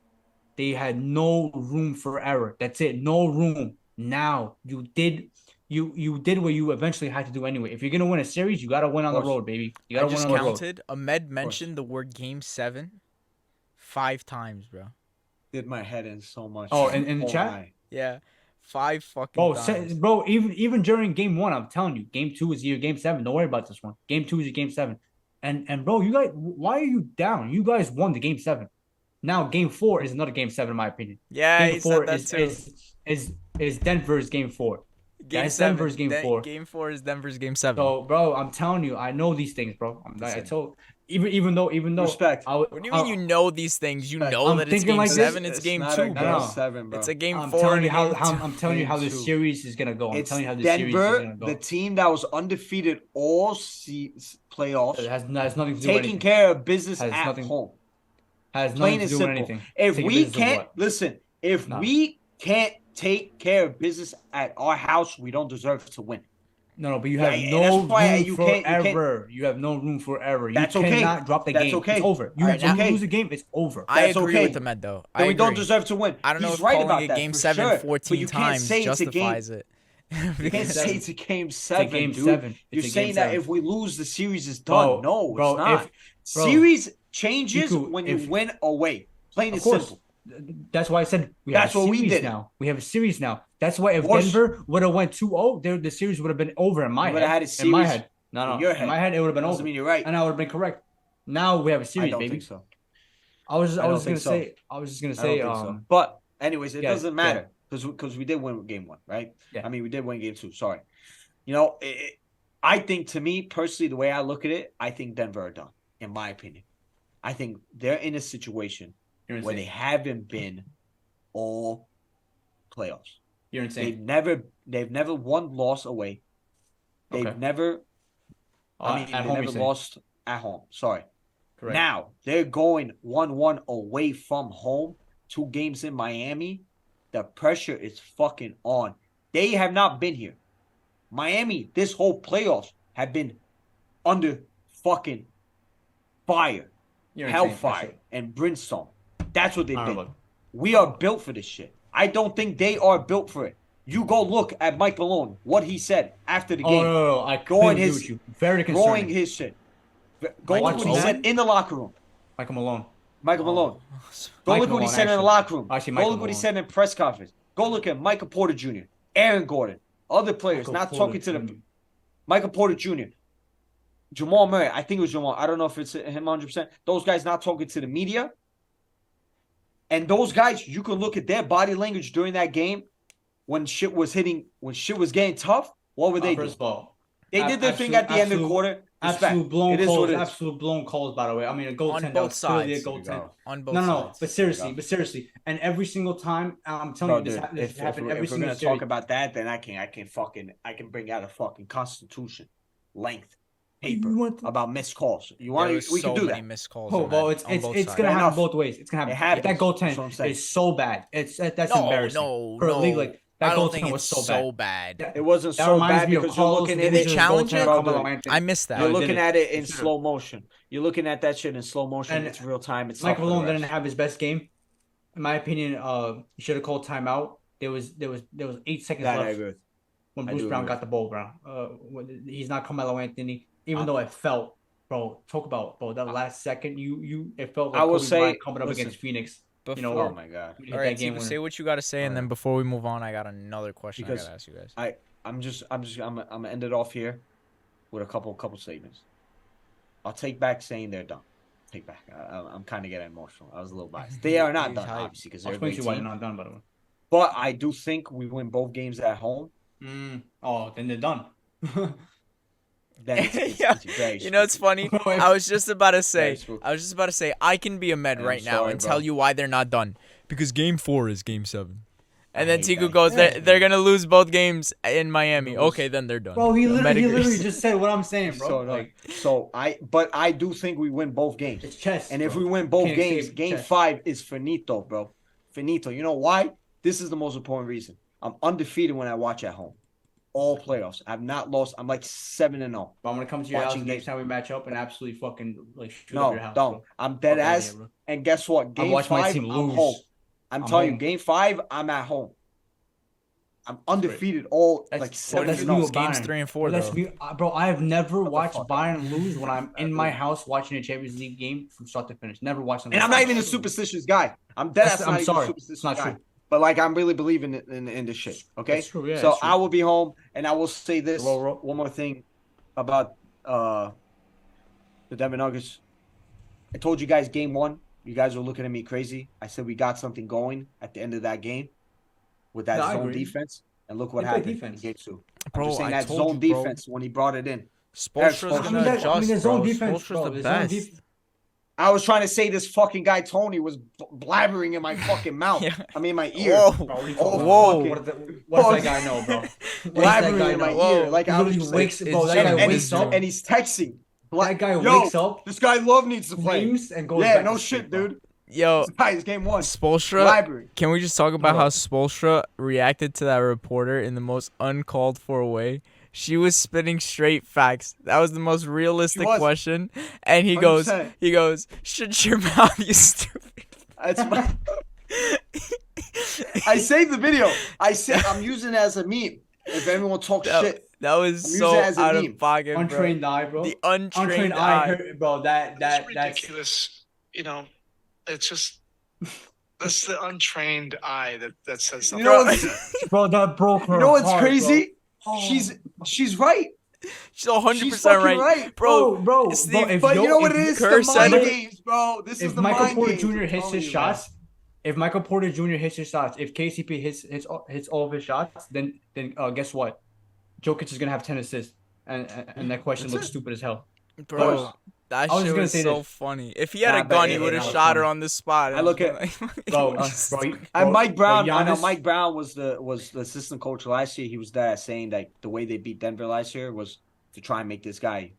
they had no room for error. That's it. No room. Now you did what you eventually had to do anyway. If you're gonna win a series, you gotta win on the road, baby. You gotta win on the road. I just counted. Ahmed mentioned the word game 7 5 times, bro. Did my head in so much. Oh, in the chat? Night. Yeah. 5 fucking times. Bro, even during game 1, I'm telling you, game 2 is your game 7. Don't worry about this one. Game 2 is your game 7. And bro, you guys, why are you down? You guys won the game 7. Now game 4 is another game 7 in my opinion. Yeah, game 4 is Denver's game 4. That's Denver's game 4. Game 4 is Denver's game 7. So, bro, I'm telling you, I know these things, bro. I told even though respect. What do you mean you know these things? You know that it's game like 7. It's game 2, bro. 7, bro. It's a game 4. I'm telling you how this series is gonna go. I'm telling you how this series is gonna go. The team that was undefeated all playoffs. It has nothing to do with taking care of business at home. Has nothing to do with anything. If we can't we can't take care of business at our house, we don't deserve to win. No, but you have no room for error. You have no room for error. You cannot drop the game. Okay. It's over. You lose a game, it's over. I agree with Ahmed, though. We don't deserve to win. I don't know He's if right calling about it that, game 7 14 times justifies it. You can't say it's a game 7, game dude. 7. You're saying that if we lose, the series is done. No, it's not. Series changes when you win away. Plain and simple. That's why I said we have a series now. We have a series now. That's why if Denver would have went 2-0, the series would have been over in my head. Had a series in my head. No. In your head. In my head, it would have been over. Doesn't mean you're right. And I would have been correct. Now we have a series, I don't baby. think so. I was just gonna say. But anyways, it doesn't matter because we did win game 1, right? Yeah. I mean, we did win game 2. Sorry. You know, I think, to me personally, the way I look at it, I think Denver are done. In my opinion, I think they're in a situation where they haven't been all playoffs. You're insane. They've never lost away. They've never. They never lost at home. Sorry. Correct. Now they're going 1-1 away from home. 2 games in Miami. The pressure is fucking on. They have not been here. Miami, this whole playoffs have been under fucking fire, hellfire, and brimstone. That's what they've been. We are built for this shit. I don't think they are built for it. You go look at Mike Malone, what he said after the game. No. I couldn't agree with you. Very concerning. Going his shit. Go look what he said in the locker room. Michael Malone. Go look what he said in the locker room. Go look what he said in press conference. Go look at Michael Porter Jr., Aaron Gordon, other players talking to the Michael Porter Jr., Jamal Murray. I think it was Jamal. I don't know if it's him 100%. Those guys not talking to the media. And those guys, you can look at their body language during that game when shit was getting tough. What were they doing? First of all, They did their thing at the end of the quarter. Absolute blown calls. Absolute blown calls, by the way. I mean, a goaltend. On both sides. On both sides. No. But seriously. And every single time, I'm telling you, this happened every single series. If we're gonna talk about that, then I can bring out a fucking constitution length paper about missed calls. You want? We can do that. Missed calls. Oh, well, it's gonna happen both ways. It's gonna happen. That goaltend is so bad. That's embarrassing. For a league like. That goaltending was so bad. It wasn't so bad because you're looking at it. Challenge it. I missed that. You're looking at it in slow motion. You're looking at that shit in slow motion. And it's real time. It's Michael Malone didn't have his best game, in my opinion. He should have called timeout. There was 8 seconds left when Bruce Brown got the ball, bro. He's not Carmelo Anthony, even though it felt, bro. Talk about that last second. It felt like Kobe Bryant coming up against Phoenix. Oh my god! All right, Tiku, say what you got to say, and then before we move on, I got another question I got to ask you guys. I'm gonna end it off here with a couple statements. I'll take back saying they're done. Take back. I'm kind of getting emotional. I was a little biased. They are not done, obviously, because they're a great team. Why they're not done, by the way. But I do think we win both games at home. Oh, then they're done. You know, it's funny. I was just about to say I can be a Med right now and tell you why they're not done. Because Game 4 is Game 7. And then Tiku goes, they're gonna lose both games in Miami. Okay, then they're done. Bro, he literally just said what I'm saying, bro. But I do think we win both games. It's chess. And if we win both games, Game 5 is finito, bro. Finito. You know why? This is the most important reason. I'm undefeated when I watch at home. All playoffs. I've not lost. I'm like 7-0. But I'm gonna come to your house next time we match up and absolutely fucking shoot up your house. No, I'm dead ass. And guess what? Game 5, I'm home. I'm telling you, Game 5, I'm at home. I'm undefeated all like 7-0. Games 3 and 4 though. Bro, I have never watched Bayern lose when I'm in my house watching a Champions League game from start to finish. Never watched them. And I'm not even a superstitious guy. I'm dead ass. I'm sorry. It's not true. But like I'm really believing in this shit. Okay. That's true, yeah, so I will be home, and I will say this one more thing about the Denver Nuggets. I told you guys Game 1. You guys were looking at me crazy. I said we got something going at the end of that game with that zone defense, and look what happened in Game 2. Bro, I'm saying that zone defense when he brought it in. Spoelstra's gonna adjust, the zone defense, bro. The best. I was trying to say this fucking guy Tony was blabbering in my fucking mouth. I mean my ear. Whoa. What does that guy know, bro? Blabbering in my ear. Like I was wakes up and he's texting. That guy wakes up. This guy Love needs to play. And goes yeah, no shit, dude. Yo, guys, Game 1. Spoelstra. Can we just talk about how Spoelstra reacted to that reporter in the most uncalled for way? She was spitting straight facts. That was the most realistic question. And he 100%. goes, shut your mouth, you stupid. I saved the video. I'm using it as a meme. If anyone talks shit. That was so out of pocket, bro. Untrained eye, bro. The untrained eye. Bro, that's ridiculous. You know, it's just... That's the untrained eye that says something. You know bro, that broke her. You know what's crazy? Bro. She's right. She's 100% right, bro. But you know what it is? The mind games, bro. This is the mind games. If Michael Porter Jr. hits his shots, if KCP hits all of his shots, then guess what? Jokic is gonna have 10 assists, and that question looks stupid as hell. Bro, that shit was so funny. If he had a gun, he would have shot her on the spot. I look at and Mike Brown. I know Mike Brown was the assistant coach last year. He was there saying that the way they beat Denver last year was to try and make this guy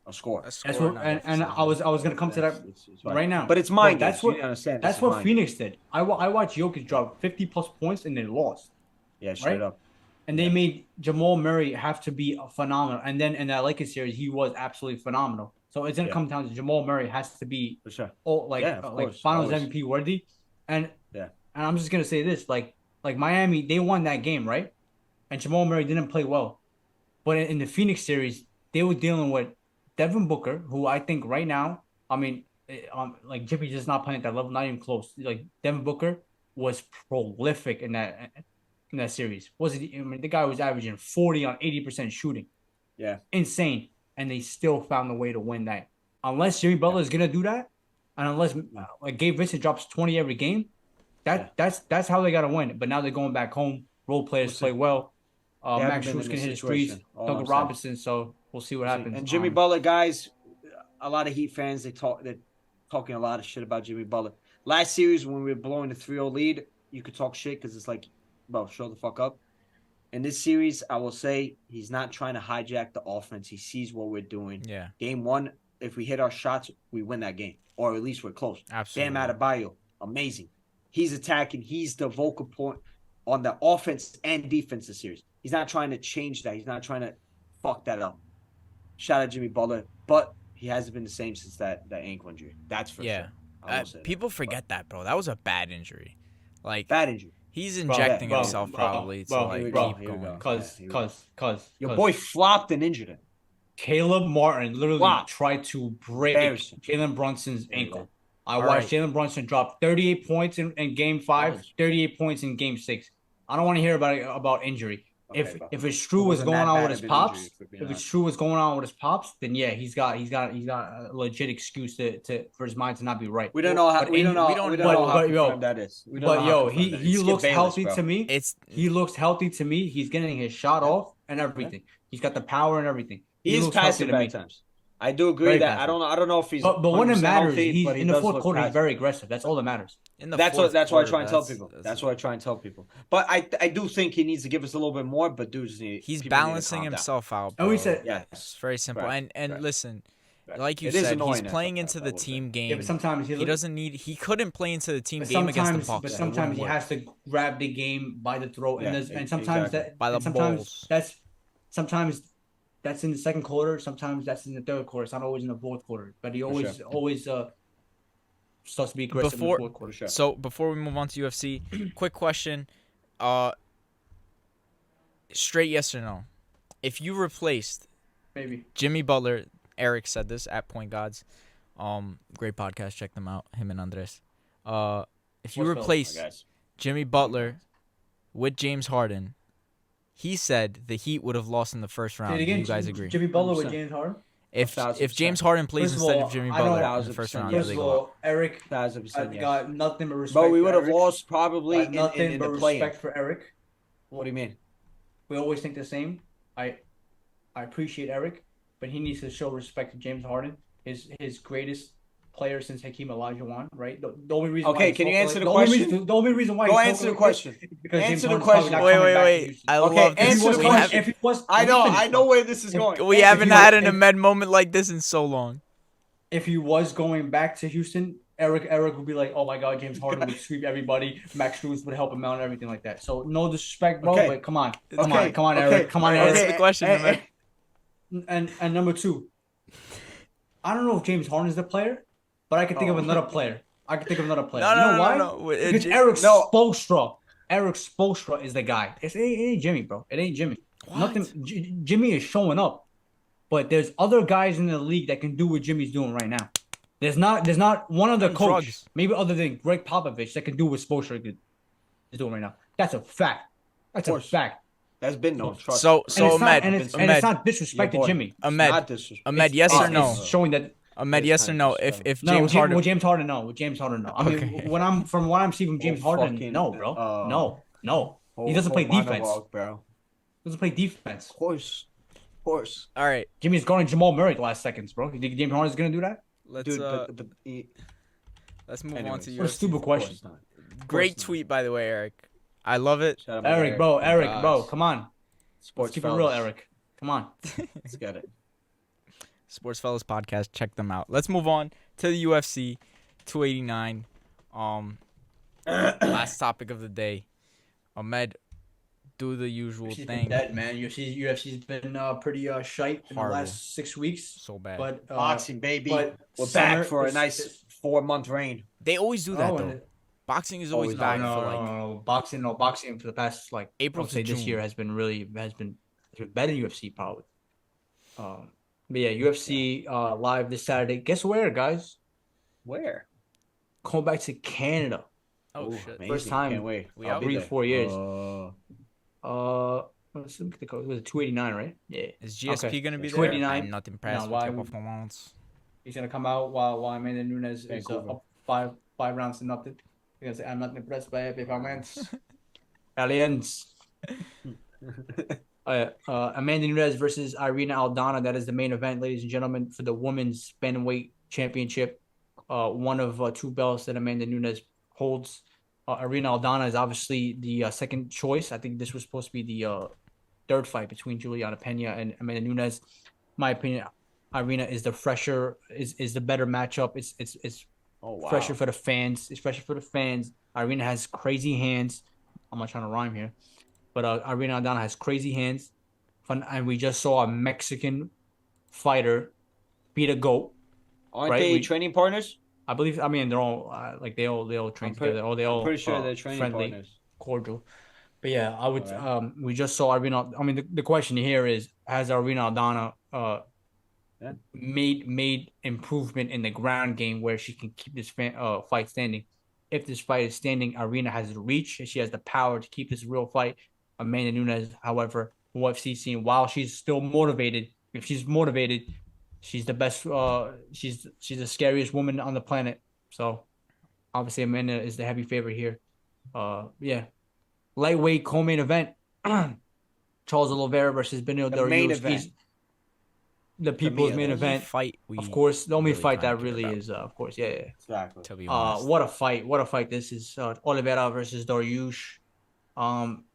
a scorer. And I was gonna come to that right now. But it's mind games. That's what you understand. That's what Phoenix did. I watched Jokic drop 50+ points and they lost. Yeah, straight up. And they made Jamal Murray have to be phenomenal. And then in that Lakers series, he was absolutely phenomenal. So it's gonna come down to Jamal Murray has to be for sure. Like Finals MVP worthy. And I'm just gonna say this, like Miami, they won that game, right? And Jamal Murray didn't play well. But in the Phoenix series, they were dealing with Devin Booker, who I think right now, I mean, like Jimmy's just not playing at that level, not even close. Like Devin Booker was prolific in that series. The guy was averaging 40 on 80% shooting. Yeah. Insane. And they still found a way to win that. Unless Jimmy Butler is going to do that, and unless like Gabe Vincent drops 20 every game, That's how they gotta win. But now they're going back home. Role players play well. They haven't Max been Struz in can this hit his threes. situation. All Duncan I'm saying. Robinson. So we'll see what happens. And Jimmy Butler, guys, a lot of Heat fans they're talking a lot of shit about Jimmy Butler. Last series when we were blowing the 3-0 lead, you could talk shit because it's like, bro, show the fuck up. In this series, I will say he's not trying to hijack the offense. He sees what we're doing. Yeah. Game 1, if we hit our shots, we win that game, or at least we're close. Absolutely. Bam Adebayo, amazing. He's attacking. He's the vocal point on the offense and defense this series. He's not trying to change that. He's not trying to fuck that up. Shout out Jimmy Butler, but he hasn't been the same since that ankle injury. That's for sure. People forget that, bro. That was a bad injury. Like bad injury. He's injecting himself probably to like keep going. Cause your boy flopped and injured him. Caleb Martin literally tried to break Jalen Brunson's ankle. I watched Jalen Brunson drop 38 points in game 5, 38 points in game 6. I don't want to hear about injury. If it's true what's going on with his pops, then yeah, he's got a legit excuse for his mind to not be right. We don't know how confirmed that is. But yo, he looks healthy to me. He looks healthy to me. He's getting his shot off and everything. He's got the power and everything. He is passive at times. I do agree that I don't know if he's. But when it matters, he's in the fourth quarter. He's very aggressive. That's all that matters. That's what I try and tell people. That's what I try and tell people. But I do think he needs to give us a little bit more. But he's balancing himself out. Bro. And we said it's very simple. And listen, like you said, he's playing into the team game. Yeah, but sometimes he doesn't need. He couldn't play into the team game against the Bucks. But sometimes he has to grab the game by the throat, and sometimes that's in the second quarter. Sometimes that's in the third quarter. It's not always in the fourth quarter. But he always starts to be aggressive in the fourth quarter. Sure. So before we move on to UFC, quick question. Straight yes or no. If you replaced Jimmy Butler, Eric said this at Point Gods. Great podcast. Check them out. Him and Andres. If you replace Jimmy Butler with James Harden, he said the Heat would have lost in the first round. Do you guys agree? Jimmy Butler with James Harden? If James Harden plays instead of Jimmy Butler in the first round, first of all, Eric, I've got nothing but respect. But we would have lost probably nothing in but the play. Respect for Eric. What do you mean? We always think the same. I appreciate Eric, but he needs to show respect to James Harden, his greatest player since Hakeem Olajuwon, right? The only reason. Okay, can you answer the question? The only reason why. Go answer the question. Answer the question. Wait. I love this. Answer the question. If he was, I know where this is going. We haven't had an Ahmed moment like this in so long. If he was going back to Houston, Eric would be like, "Oh my God, James Harden would sweep everybody. Max Struz would help him out and everything like that." So no disrespect, bro, but come on, Eric, come on, Eric. Answer the question, man. And number 2, I don't know if James Harden is the player, but I can think of another player. No, you know why? No. Because Eric Spoelstra is the guy. It ain't Jimmy, bro. It ain't Jimmy. What? Nothing. Jimmy is showing up, but there's other guys in the league that can do what Jimmy's doing right now. There's not one other coach, maybe other than Greg Popovich, that can do what Spoelstra is doing right now. That's a fact. That's a fact. There's been no trust. So Ahmed, it's not disrespect to Jimmy. Ahmed, yes or no? It's showing that. Ahmed, yes or no? If James Harden, with James Harden, no. I mean, from what I'm seeing from James Harden, no, bro, no. He doesn't play defense, bro. He doesn't play defense. Of course. All right. Jimmy's guarding Jamal Murray the last seconds, bro. You think James Harden's gonna do that? Let's move on to you. What a stupid question. Great tweet, by the way, Eric. I love it. Eric, bro, come on. Let's keep it real, Eric. Come on. Let's get it. Sports Fellas podcast. Check them out. Let's move on to the UFC 289. Last topic of the day. Ahmed, do the usual UFC's thing. Been dead, man. UFC's been pretty shite in the last 6 weeks. So bad. But boxing, baby. But we're back for a nice 4-month reign. They always do that though. Boxing is always back for like boxing for the past like April to June. This year has been better than UFC probably. But yeah, UFC live this Saturday. Guess where, guys? Where? Going back to Canada. Oh shit! Amazing. First time. Can't wait. We out 3-4 years. Let's look at the code. It was 289, right? Yeah. Is GSP gonna be there? 289. I'm not impressed with your performance. He's gonna come out while Amanda Nunes is up 5 rounds to nothing. You're gonna say I'm not impressed by your performance. Aliens. Amanda Nunes versus Irina Aldana. That is the main event, ladies and gentlemen, for the women's bantamweight championship. One of two belts that Amanda Nunes holds. Irina Aldana is obviously the second choice. I think this was supposed to be the third fight between Juliana Pena and Amanda Nunes. My opinion, Irina is the fresher, is the better matchup. It's fresher for the fans. It's fresher for the fans. Irina has crazy hands. I'm not trying to rhyme here. But Irina Aldana has crazy hands. And we just saw a Mexican fighter beat a goat. Aren't they training partners? I believe. I mean, they're all they all train together. Or they all pretty sure they're training friendly, partners. cordial. But yeah, I would. Right. We just saw Irina. I mean, the question here is: has Irina Aldana made improvement in the ground game where she can keep this fight standing? If this fight is standing, Irina has the reach and she has the power to keep this real fight. Amanda Nunes, however, UFC scene, while she's still motivated, if she's motivated, she's the best. She's the scariest woman on the planet. So obviously Amanda is the heavy favorite here. Yeah, lightweight co-main event: Charles Oliveira versus Beneil Dariush. The people's main event. Fight. Of course, the only fight that really is, of course, yeah. Exactly. To be honest. What a fight! What a fight! This is Oliveira versus Dariush.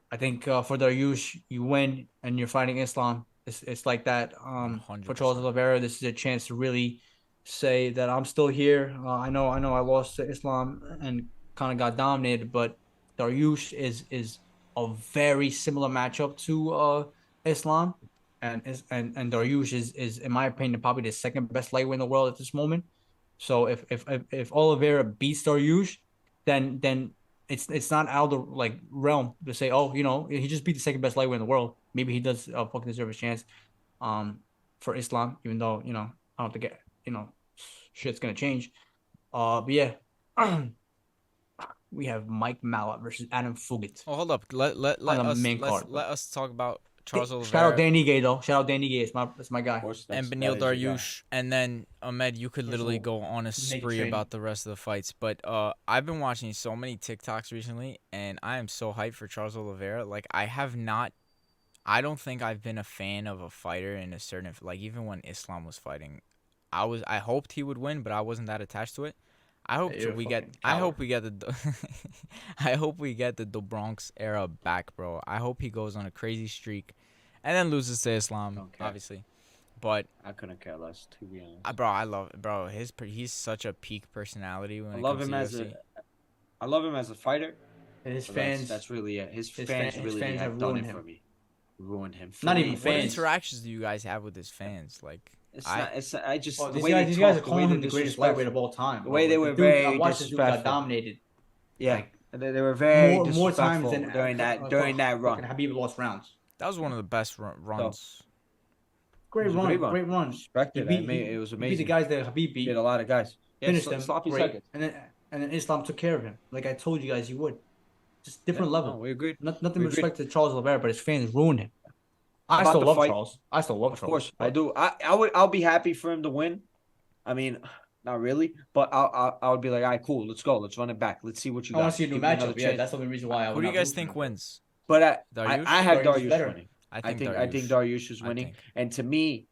I think for Dariush, you win and you're fighting Islam. It's like that. For Charles Oliveira, this is a chance to really say that I'm still here. I know I lost to Islam and kind of got dominated, but Dariush is a very similar matchup to Islam, and Dariush is in my opinion probably the second best lightweight in the world at this moment. So if Oliveira beats Dariush, then it's not out of the realm to say, oh, he just beat the second best lightweight in the world. Maybe he does fucking deserve his chance for Islam, even though I don't think shit's gonna change. But yeah, we have Mike Malott versus Adam Fugit. Oh, hold up. Let us talk about Charles Oliveira. Shout out Danny Gay though. Shout out Danny Gay. It's my guy. And Beneil Dariush, and then Ahmed. You could literally go on a spree about the rest of the fights. But I've been watching so many TikToks recently, and I am so hyped for Charles Oliveira. Like I don't think I've been a fan of a fighter in a certain even when Islam was fighting. I hoped he would win, but I wasn't that attached to it. I hope we get the I hope we get the Bronx era back, bro. I hope he goes on a crazy streak and then loses to Islam, obviously. But I couldn't care less, to be honest. Bro, I love bro. He's such a peak personality when I love him as a fighter. And his fans, that's really it. His fans really have done it for me. Ruined him. Not even What fans. interactions do you guys have with his fans? These guys are calling him the greatest lightweight of all time. The way they were very disrespectful. Got dominated. Yeah, they were very more times than during that run. Habib lost rounds. That was one of the best runs. Great run. Respected. It was amazing. He beat the guys that Habib beat. Did a lot of guys. Finished them. Sloppy great. seconds. And then Islam took care of him, like I told you guys he would. Just different level. No, we agreed. Nothing with respect to Charles Oliveira, but his fans ruined him. I still love Charles. Of course, I do. I'll be happy for him to win. I mean, not really, but I would be like, all right, cool, let's go, let's run it back, let's see what you got. I want to see a new matchup. Yeah, that's the only reason why. Who do you guys think wins? But I have Dariush winning. I think Dariush is winning, and to me,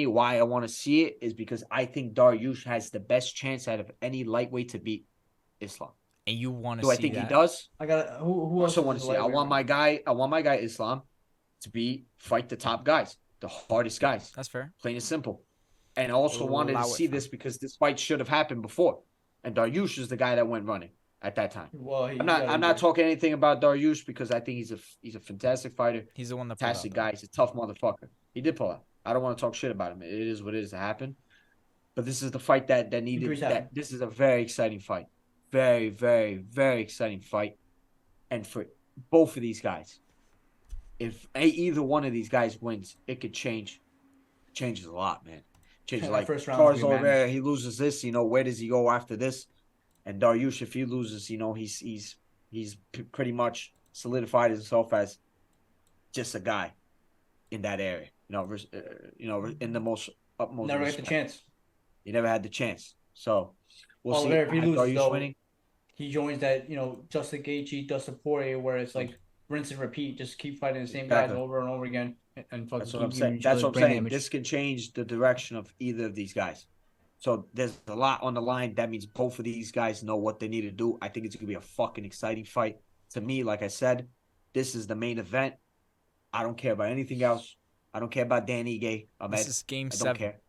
why I want to see it is because I think Dariush has the best chance out of any lightweight to beat Islam. And you want to see that? I think he does. I got who also want to see. I want my guy Islam to fight the top guys, the hardest guys. That's fair. Plain and simple. And I also wanted to see this because this fight should have happened before. And Dariush is the guy that went running at that time. Well, I'm not talking anything about Dariush because I think he's a fantastic fighder. He's the one that fantastic guy. He's a tough motherfucker. He did pull out. I don't want to talk shit about him. It is what it is to happen. But this is the fight that needed. This is a very exciting fight. Very, very, very exciting fight. And for both of these guys, if either one of these guys wins, it could change. It changes a lot, man. Changes like Charles Oliveira, he loses this, where does he go after this? And Dariush, if he loses, he's pretty much solidified himself as just a guy in that area. In the most utmost. Never had the chance. He never had the chance. So we'll see. If he loses, Dariush winning. he joins that, Justin Gaethje, Dustin Poirier, where it's like rinse and repeat, just keep fighting the same guys Exactly. over and over again, and fucking That's what keep I'm giving saying. each That's other what I'm brain saying. damage. This can change the direction of either of these guys. So there's a lot on the line. That means both of these guys know what they need to do. I think it's gonna be a fucking exciting fight. To me, like I said, this is the main event. I don't care about anything else. I don't care about Dan Ige. This is game I don't 7 care.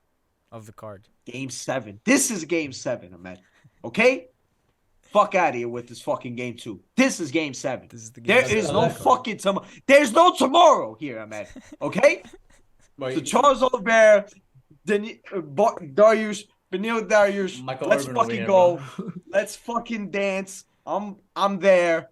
of the card. Game 7. This is game 7, Ahmed. Okay? Fuck out of here with this fucking game 2. This is game 7. This is the game There seven is of no the card. fucking tomorrow. There's no tomorrow here, Ahmed. Okay? So Charles Oliveira, Dariush, Benil Dariush, Michael let's Urban over fucking here, go. bro. Let's fucking dance. I'm there.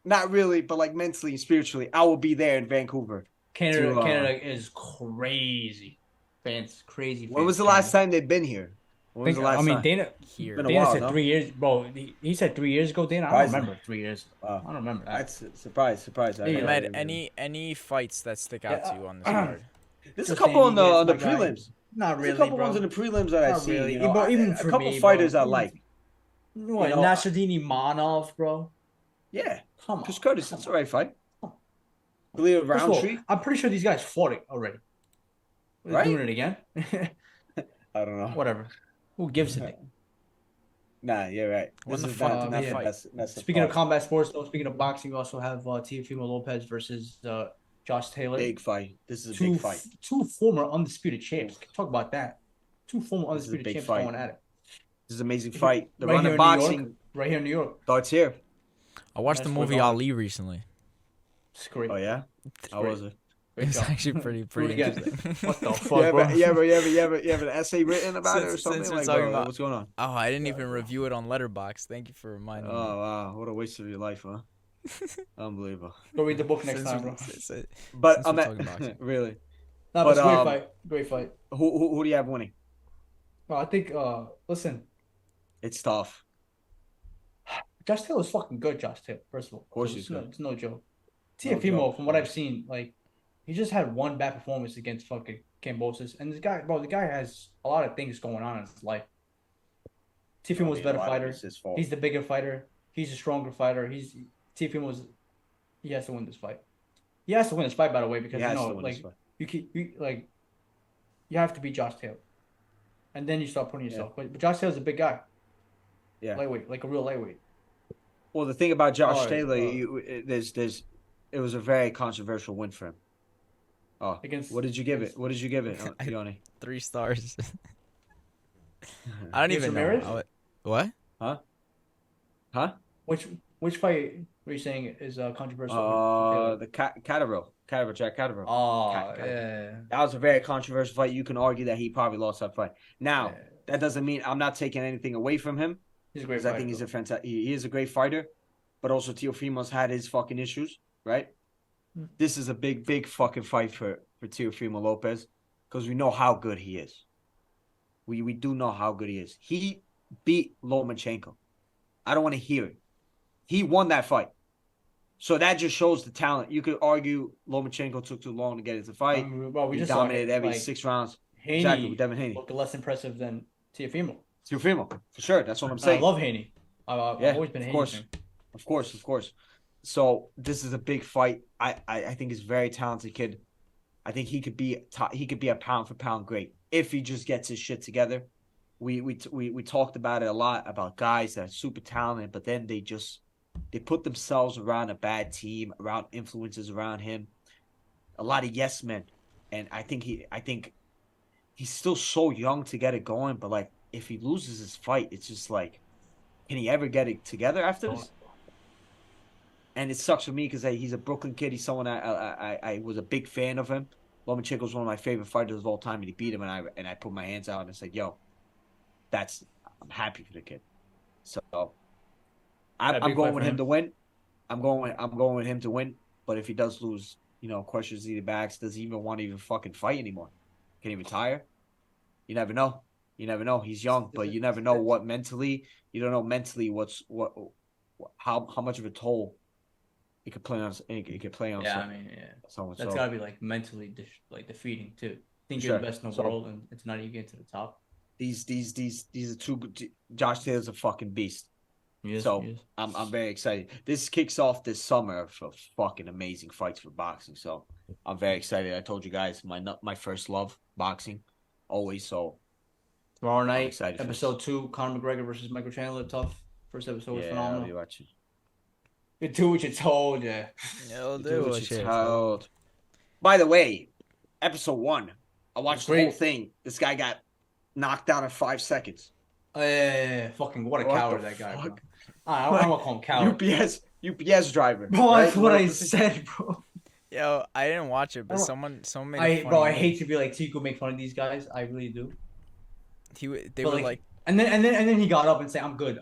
Not really, but like mentally and spiritually, I will be there in Vancouver. Canada is crazy. Fans, crazy. When was the last time they've been here? When was the last time? Dana Here. Been a Dana while, said no? 3 years, bro. He said 3 years ago, Dana. I don't remember 3 years. Wow. I don't remember that. That's surprise. Yeah. Ahmed, any fights that stick out to you on this card? There's a Just couple on saying, the my guy. prelims. Not There's really, a couple bro. ones in the prelims that I Not see. really. You know, Bro, even a for couple me, fighters bro. I like. What, know, Nasruddin Imanov, bro? Yeah, Come on. Chris Curtis. That's the right fight. Come on. Leo First of all, Roundtree. I'm pretty sure these guys fought it already. They're Right? doing it again. I don't know. Whatever. Who gives a damn? Nah, you're right. When This the is fuck not did the they fight? best Speaking of parts. combat sports, though, speaking of boxing, we also have Teofimo Lopez versus Josh Taylor. Big fight. This is a two, big fight. Two former undisputed champs. Talk about that. Two former This is a undisputed big champs fight. going at it. This is an amazing fight. The Right run here of in New York. boxing Right here in New York. starts here. I watched the That's movie where it's Ali recently. It's great. Oh yeah, how great. was it? Great It's job. actually pretty again. interesting. What the fuck, You bro? have an essay written about it or Since something? we're Like, talking bro, about- what's going on? Oh, I didn't even review it on Letterboxd. Thank you for reminding me. Oh wow, what a waste of your life, huh? Unbelievable. Go read the book next Since time, we- bro. But Since I'm we're at talking boxing. really. No, But, but it's a great fight. Great fight. Who do you have winning? Well, I think, listen, It's tough. Josh Taylor's fucking good, Josh Taylor, first of all. Of course So he's it's good. it's no joke. No Teofimo, joke. from what I've seen, like, he just had one bad performance against fucking Kambosos. And this guy, bro, the guy has a lot of things going on in his life. Teofimo's a better fighter. It's his fault. He's the bigger fighter. He's a stronger fighter. Teofimo's, he has to win this fight. He has to win this fight, by the way, because, He has to win this like, fight. you have to beat Josh Taylor. And then you start putting yourself. But Josh Taylor's a big guy. Yeah. Lightweight, like a real lightweight. Well, the thing about Josh Alright, Taylor, it was a very controversial win for him. Oh, Against what did you give it? What did you give it, Yoni? 3 stars. I don't Against even know. Ramirez? What? Huh? Which fight were you saying is controversial? for Taylor? The Catterville, Jack Catterville. Oh, Cat- yeah. That was a very controversial fight. You can argue that he probably lost that fight. Now, Yeah. that doesn't mean I'm not taking anything away from him. He's a great Because fighter. I think he's a though. fantastic. He is a great fighter, but also Teofimo's had his fucking issues, right? Hmm. This is a big fucking fight for Teofimo Lopez because we know how good he is. We do know how good he is. He beat Lomachenko. I don't want to hear it. He won that fight. So that just shows the talent. You could argue Lomachenko took too long to get into the fight. Well, we He just saw dominated every like, 6 rounds. Haney Exactly, with Devin Haney. looked less impressive than Teofimo. Teofimo, for sure. That's what I'm And I saying. love Haney. I've Yeah, always been a of Haney course. fan. Of course. So this is a big fight. I think he's a very talented kid. I think he could be a pound for pound great if he just gets his shit together. We talked about it a lot about guys that are super talented, but then they put themselves around a bad team, around influences around him. A lot of yes men, and I think he's still so young to get it going. But like, if he loses his fight, it's just like, can he ever get it together after this? And it sucks for me because he's a Brooklyn kid. He's someone I was a big fan of him. Lomachenko's one of my favorite fighters of all time, and he beat him. And I put my hands out and I said, "Yo, I'm happy for the kid." So I'm big going fight with for him him. to win. I'm going with him to win. But if he does lose, questions either backs. Does he even want to fucking fight anymore? Can he retire? You never know. He's young, but you never know what mentally. You don't know mentally how much of a toll it could play on. It could play on. Yeah, someone. I mean, yeah. Someone. That's So gotta be like mentally defeating too. Think Sure. you're the best in the So- world, and it's not even getting to the top. these are two. Josh Taylor's a fucking beast. So I'm very excited. This kicks off this summer for fucking amazing fights for boxing. So I'm very excited. I told you guys my first love, boxing, always. So tomorrow night, episode 2, Conor McGregor versus Michael Chandler. Tough. First episode was phenomenal. I'll be watching. You do what you're told, yeah. You'll do what you're told. By the way, episode 1, I watched the whole thing. This guy got knocked down in 5 seconds. Fucking what a coward that guy, bro. I'm gonna call him coward. UPS driver. Bro, right? That's what I said, bro. Yo, I didn't watch it, but someone made it funny. Bro, I hate to be like Tico, make fun of these guys. I really do. They were like, and then he got up and said, "I'm good.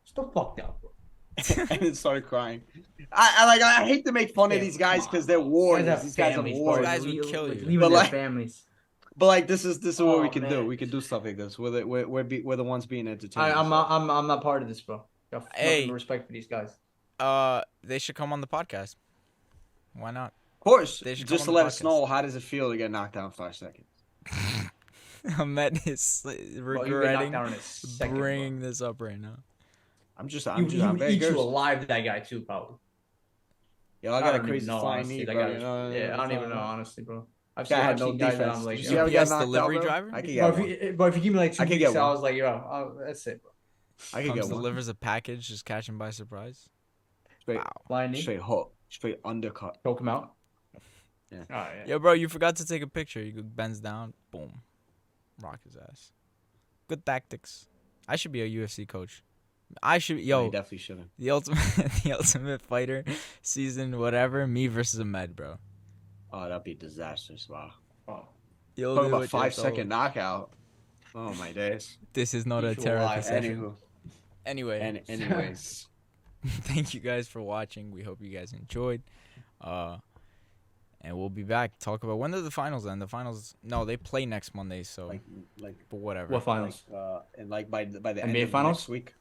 Just the fuck down, bro." And then started crying. I hate to make fun of these guys because they're warriors. These guys are warriors. These guys would kill you. Leaving their families. But like this is what we can do. We can do stuff like this. We're the ones being entertained. I'm not part of this, bro. Hey, respect for these guys. They should come on the podcast. Why not? Of course. Just to let us know, how does it feel to get knocked down in 5 seconds? Ahmed is regretting bringing this up right now. I'm very eat you alive, that guy too, probably. Yeah, I got a crazy flying knee, bro. I don't even know, honestly, bro. I've seen guys that I'm like, UPS delivery driver. But if you give me like 2 weeks, I was like, yo, that's it, bro. I can get one. Delivers a package, just catch him by surprise. Straight hook, straight undercut. Choke him out. Yeah. Oh, yeah. Yo, bro, you forgot to take a picture. You bends down, boom, rock his ass. Good tactics. I should be a UFC coach. I should. Yo, no, you definitely shouldn't. The ultimate fighter season, whatever. Me versus Ahmed, bro. Oh, that'd be disastrous. Wow. Oh. Talk about 5-second knockout. Oh my days. This is not a therapy session. Anyways. Thank you guys for watching. We hope you guys enjoyed. And we'll be back. Talk about when are the finals end? The finals, no, they play next Monday. So but whatever. What finals? And like by the NBA end of finals next week.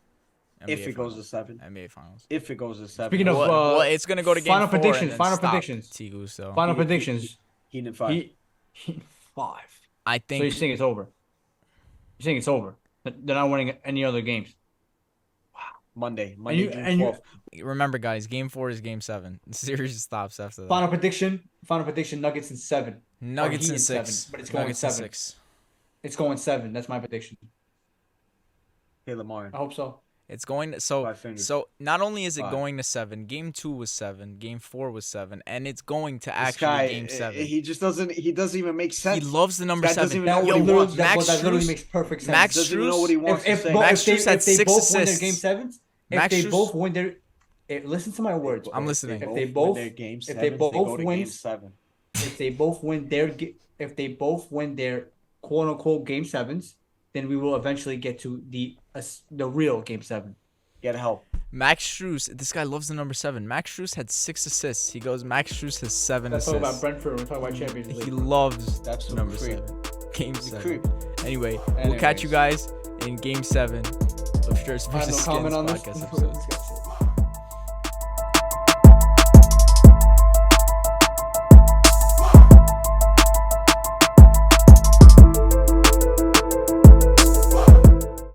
NBA if it finals. goes to 7. NBA finals. If it goes to 7. Speaking of, well, it's gonna go to game final 4 predictions. Final stop, predictions. Tigu, so. Final predictions. Heat in 5. Heat 5. I think. So you think it's over? You think it's over? They're not winning any other games. Monday, June 12th. Remember, guys, game 4 is game 7. The series stops after that. Final prediction. Nuggets in 7. Nuggets in 6. 7, but it's going 7. It's going 7. That's my prediction. Hey, Lamar. I hope so. It's going so not only is it going to 7, game 2 was 7, game 4 was 7, and it's going to game 7. He doesn't even make sense. He loves the number 7. Doesn't even know what he wants. That literally makes perfect sense. Max doesn't even know what he wants to say. Max Strus had 6 assists. Win their game 7s, if they both win their listen to my words. I'm listening. If they both win their quote unquote game 7s, then we will eventually get to the real game 7. Get help. Max Strus, this guy loves the number 7. Max Strus had 6 assists. He goes, Max Strus has 7 assists. We're talking about Brentford. We're talking about Champions League. He loves number 7. Game 7. Anyway, we'll catch you guys in game 7 of Shirts vs. Skins podcast episodes.